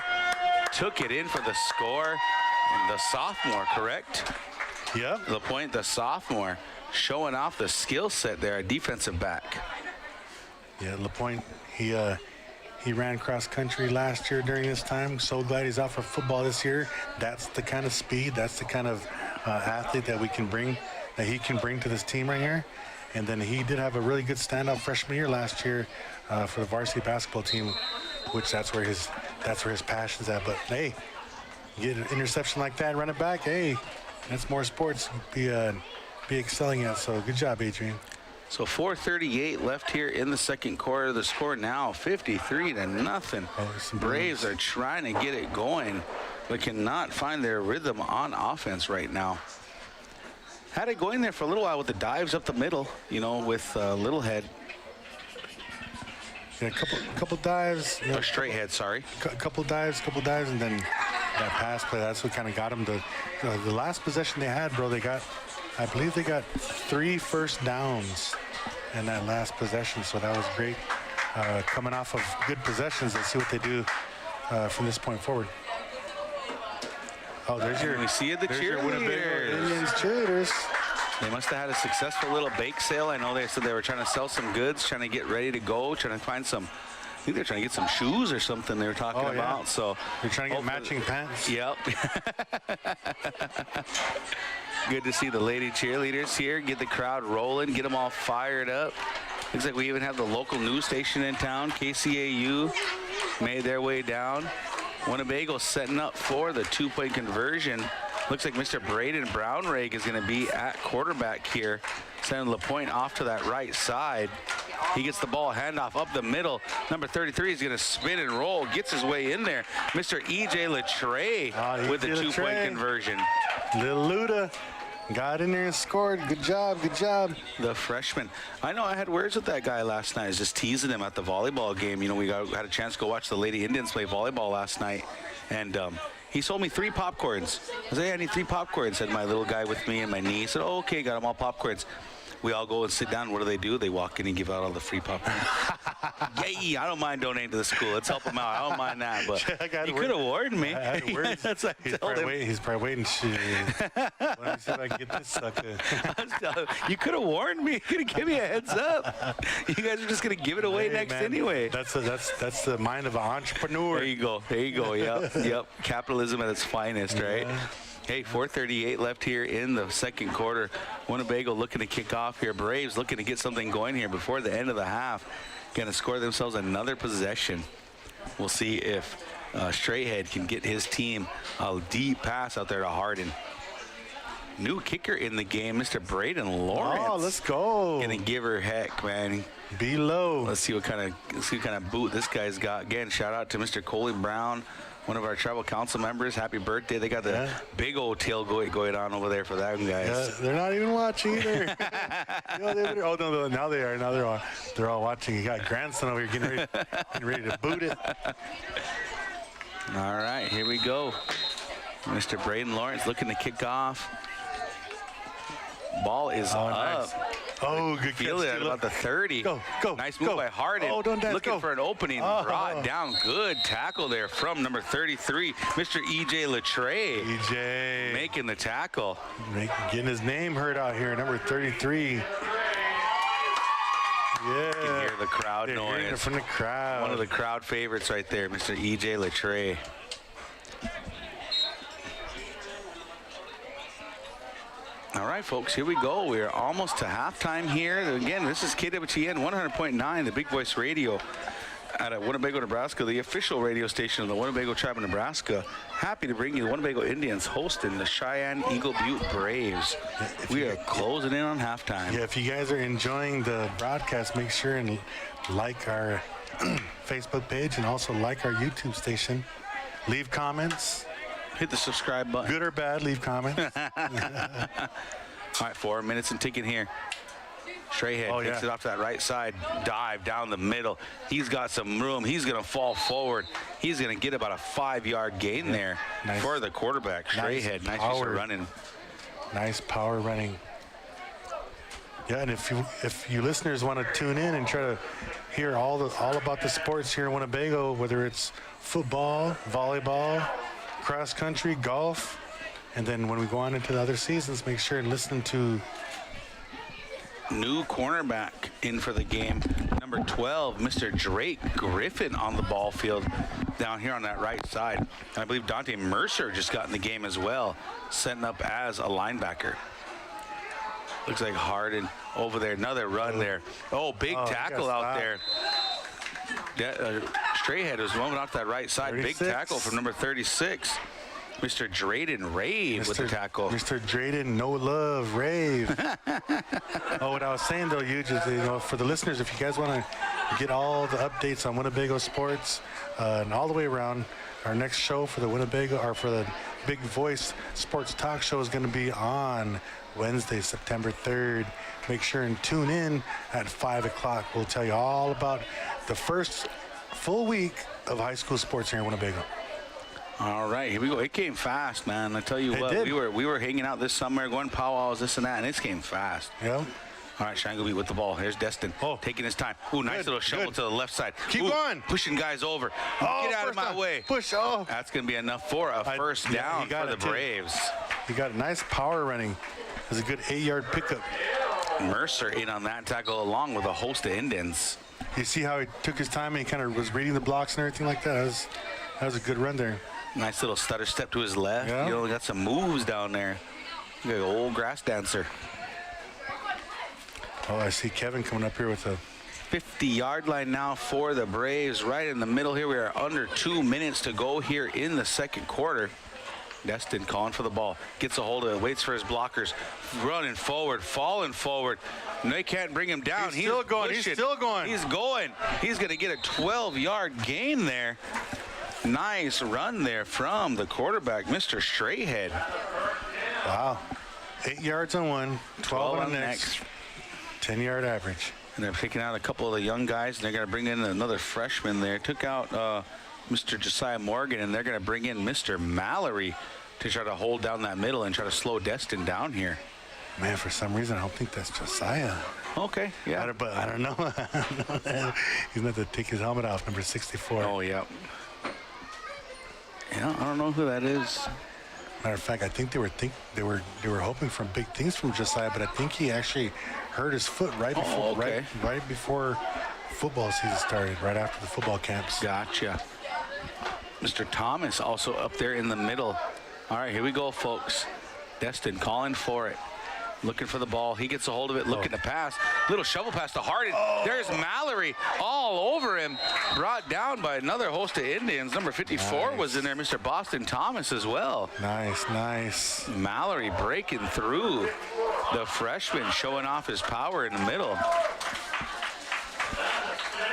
Took it in for the score. And the sophomore, correct? Yep. Lapointe, the sophomore, showing off the skill set there, a defensive back. Yeah, Lapointe, he ran cross country last year during this time. So glad he's out for football this year. That's the kind of speed, that's the kind of athlete that he can bring to this team right here. And then he did have a really good standout freshman year last year for the varsity basketball team, which that's where his passion's at. But hey, get an interception like that, run it back. Hey, that's more sports be excelling at. So good job, Adrian. So 4:38 left here in the second quarter. The score now 53-0. Braves are trying to get it going, but cannot find their rhythm on offense right now. Had it going there for a little while with the dives up the middle, you know, with Littlehead. Yeah, a couple dives. You know, Or straight head, sorry. Couple dives, and then that pass play. That's what kind of got them to the last possession they had, bro. I believe they got 3 first downs in that last possession. So that was great. Coming off of good possessions, let's see what they do from this point forward. Oh, there's your. We see it, the Your Winnebago cheerleaders. Indians cheerleaders. They must have had a successful little bake sale. I know they said they were trying to sell some goods, trying to get ready to go, trying to find some. I think they're trying to get some shoes or something they were talking about. Yeah. So They're trying to get matching pants. Yep. Good to see the lady cheerleaders here. Get the crowd rolling. Get them all fired up. Looks like we even have the local news station in town. KCAU made their way down. Winnebago setting up for the 2-point conversion. Looks like Mr. Braden Brownrake is going to be at quarterback here. Sending Lapointe off to that right side. He gets the ball, handoff up the middle. Number 33 is going to spin and roll. Gets his way in there. Mr. E.J. Latre with the 2-point conversion. Little Luda got in there and scored. Good job, good job. The freshman. I know I had words with that guy last night. I was just teasing him at the volleyball game. You know, we had a chance to go watch the Lady Indians play volleyball last night. And he sold me 3 popcorns. I said, hey, I need 3 popcorns, said my little guy with me and my niece. I said, oh, okay, got them all popcorns. We all go and sit down. What do? They walk in and give out all the free popcorn. Yay, I don't mind donating to the school. Let's help them out. I don't mind that. But you could have warned me. That's what I told him. He's probably waiting. Let me see if I can get this sucker. You could have warned me. You could have given me a heads up. You guys are just going to give it away next anyway. That's the mind of an entrepreneur. There you go. Yep. Capitalism at its finest, right? Hey, 4:38 left here in the second quarter. Winnebago looking to kick off here. Braves looking to get something going here before the end of the half. Going to score themselves another possession. We'll see if Straighthead can get his team a deep pass out there to Harden. New kicker in the game, Mr. Braden Lawrence. Oh, let's go. Gonna give her heck, man. Be low. Let's see what kind of boot this guy's got. Again, shout out to Mr. Coley Brown, one of our tribal council members. Happy birthday. They got the big old tailgate going on over there for that guys. Yeah, they're not even watching either. No, now they are. Now they're all watching. You got grandson over here getting ready to boot it. All right, here we go. Mr. Braden Lawrence looking to kick off. Ball is up. Nice. Oh, good Feel it at about the 30. Go. Nice move by Harden. Oh, don't dance. Looking for an opening. Brought down. Good tackle there from number 33, Mr. E.J. Latre. E.J. making the tackle. Getting his name heard out here, number 33. Yeah. You can hear the crowd noise. It from the crowd. One of the crowd favorites right there, Mr. E.J. Latre. All right, folks, here we go. We're almost to halftime here. Again, this is KWTN 100.9, the Big Voice Radio. out of Winnebago, Nebraska, the official radio station of the Winnebago Tribe of Nebraska. Happy to bring you the Winnebago Indians hosting the Cheyenne Eagle-Butte Braves. We are closing in on halftime. Yeah, if you guys are enjoying the broadcast, make sure and like our Facebook page and also like our YouTube station. Leave comments. Hit the subscribe button. Good or bad, leave comments. All right, 4 minutes and ticking here. Strahan takes it off to that right side, dive down the middle. He's got some room. He's going to fall forward. He's going to get about a 5-yard gain there for the quarterback. Strahan, nice piece of running. Nice power running. Yeah, and if you listeners want to tune in and try to hear all about the sports here in Winnebago, whether it's football, volleyball, cross country, golf, and then when we go on into the other seasons, make sure and listen to new cornerback in for the game, number 12, Mr. Drake Griffin on the ball field down here on that right side. And I believe Dante Mercer just got in the game as well, setting up as a linebacker. Looks like Harden over there, another run there. Oh, big tackle out there. Strahan was moving off that right side. 36. Big tackle from number 36. Mr. Drayden Rave with the tackle. Mr. Drayden, no love, Rave. Oh, what I was saying though, for the listeners, if you guys want to get all the updates on Winnebago sports and all the way around, our next show for the Winnebago or for the Big Voice Sports Talk Show is going to be on Wednesday, September 3rd. Make sure and tune in at 5 o'clock. We'll tell you all about the first full week of high school sports here in Winnebago. All right, here we go. It came fast, man. I tell you what, we were hanging out this summer, going powwows, this and that, and it came fast. Yeah. All right, Cheyenne Eagle-Butte with the ball. Here's Destin taking his time. Ooh, nice little shovel to the left side. Keep going. Pushing guys over. Get out of my way. Push. Oh. That's going to be enough for a first down for the Braves. He got a nice power running. It was a good 8-yard pickup. Mercer in on that tackle along with a host of Indians. You see how he took his time and he kind of was reading the blocks and everything like that? That was a good run there. Nice little stutter step to his left. Yeah. Got some moves down there. Like an old grass dancer. Oh, I see Kevin coming up here with a 50-yard line now for the Braves. Right in the middle here. We are under 2 minutes to go here in the second quarter. Destin calling for the ball. Gets a hold of it. Waits for his blockers. Running forward. Falling forward. And they can't bring him down. He's still going. Pushing. He's still going. He's going. He's going to get a 12-yard gain there. Nice run there from the quarterback, Mr. Strahan. Wow. 8 yards on one, 12 on the next. 10-yard average. And they're picking out a couple of the young guys, and they're going to bring in another freshman there. Took out Mr. Josiah Morgan, and they're going to bring in Mr. Mallory to try to hold down that middle and try to slow Destin down here. Man, for some reason, I don't think that's Josiah. Okay, yeah. But I don't know. He's going to have to take his helmet off, number 64. Oh, yeah. Yeah, I don't know who that is. Matter of fact, I think they were hoping for big things from Josiah, but I think he actually hurt his foot right before football season started, right after the football camps. Gotcha. Mr. Thomas also up there in the middle. All right, here we go, folks. Destin calling for it. Looking for the ball. He gets a hold of it, looking to pass. Little shovel pass to Harden. There's Mallory all over him. Brought down by another host of Indians. Number 54 was in there, Mr. Boston Thomas as well. Nice. Mallory breaking through. The freshman showing off his power in the middle.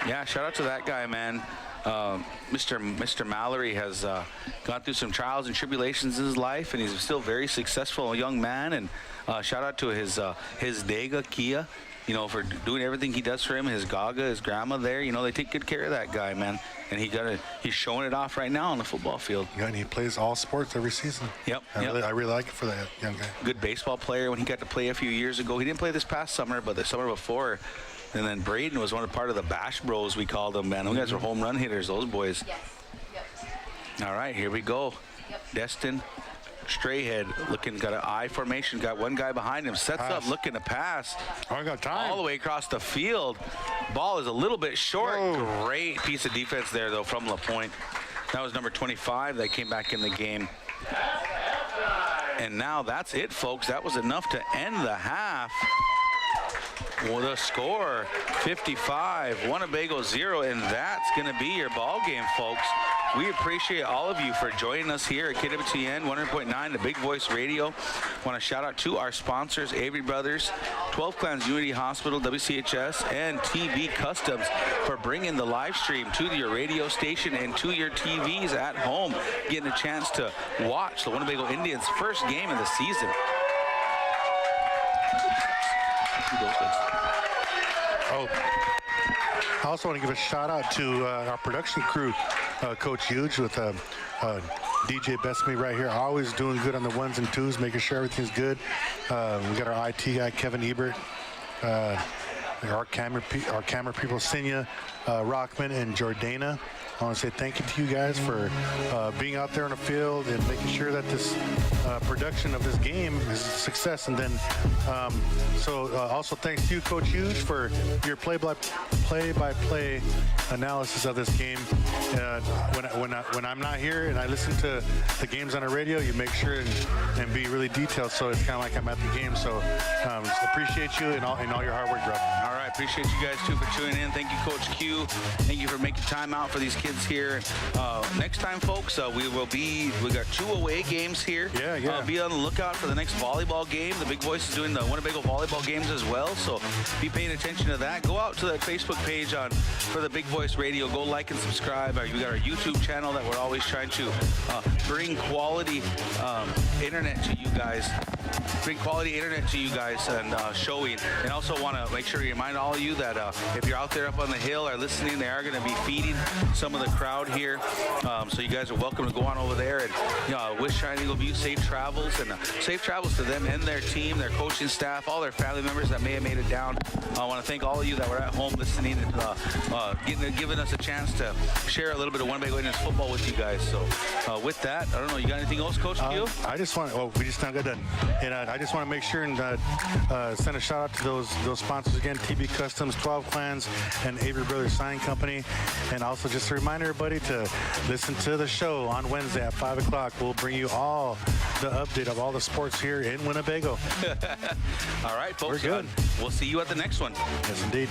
Yeah, shout out to that guy, man. Mr. Mallory has gone through some trials and tribulations in his life, and he's still very successful young man. And shout out to his Dega Kia, for doing everything he does for him. His Gaga, his grandma there, they take good care of that guy, man. And he's showing it off right now on the football field. Yeah, and he plays all sports every season. Yep. I really like it for that young guy. Good baseball player when he got to play a few years ago. He didn't play this past summer, but the summer before. And then Braden was part of the Bash Bros, we called them, man. Those guys were home run hitters, those boys. All right, here we go. Destin, Strahan looking, got an I formation, got one guy behind him, sets up, looking to pass. I got time. All the way across the field. Ball is a little bit short. Whoa. Great piece of defense there, though, from LaPointe. That was number 25 that came back in the game. And now that's it, folks. That was enough to end the half. Well, the score, 55, Winnebago 0, and that's going to be your ball game, folks. We appreciate all of you for joining us here at KWTN 100.9, the Big Voice Radio. Want to shout out to our sponsors, Avery Brothers, 12 Clans Unity Hospital, WCHS, and TV Customs for bringing the live stream to your radio station and to your TVs at home, getting a chance to watch the Winnebago Indians' first game of the season. Oh, I also want to give a shout out to our production crew, Coach Huge with DJ Besme right here, always doing good on the ones and twos, making sure everything's good. We got our IT guy, Kevin Ebert, our camera people, Sinya, Rockman, and Jordana. I want to say thank you to you guys for being out there on the field and making sure that this production of this game is a success. And then, also thanks to you, Coach Hughes, for your play-by-play analysis of this game. When I'm not here and I listen to the games on the radio, you make sure and be really detailed, so it's kind of like I'm at the game. So just appreciate you and all your hard work, bro. All right, appreciate you guys too for tuning in. Thank you, Coach Q. Thank you for making time out for these kids here. Next time, folks, we got 2 away games here. Yeah. Be on the lookout for the next volleyball game. The Big Voice is doing the Winnebago volleyball games as well, so be paying attention to that. Go out to that Facebook page for the Big Voice Radio. Go like and subscribe. We got our YouTube channel that we're always trying to bring quality internet to you guys. And showing. And also want to make sure to remind all of you that if you're out there up on the hill or listening, they are going to be feeding some of the crowd here. So you guys are welcome to go on over there and wish Cheyenne Eagle-Butte safe travels, and safe travels to them and their team, their coaching staff, all their family members that may have made it down. I want to thank all of you that were at home listening and giving us a chance to share a little bit of Winnebago Indians football with you guys. So with that, I don't know, you got anything else, Coach Q? I just want to, we just now got done. And I just want to make sure and send a shout out to those sponsors again, TV Customs, 12 Clans, and Avery Brothers Sign Company. And also just to remind everybody to listen to the show on Wednesday at 5 o'clock. We'll bring you all the update of all the sports here in Winnebago. All right, folks. We're good. We'll see you at the next one. Yes, indeed.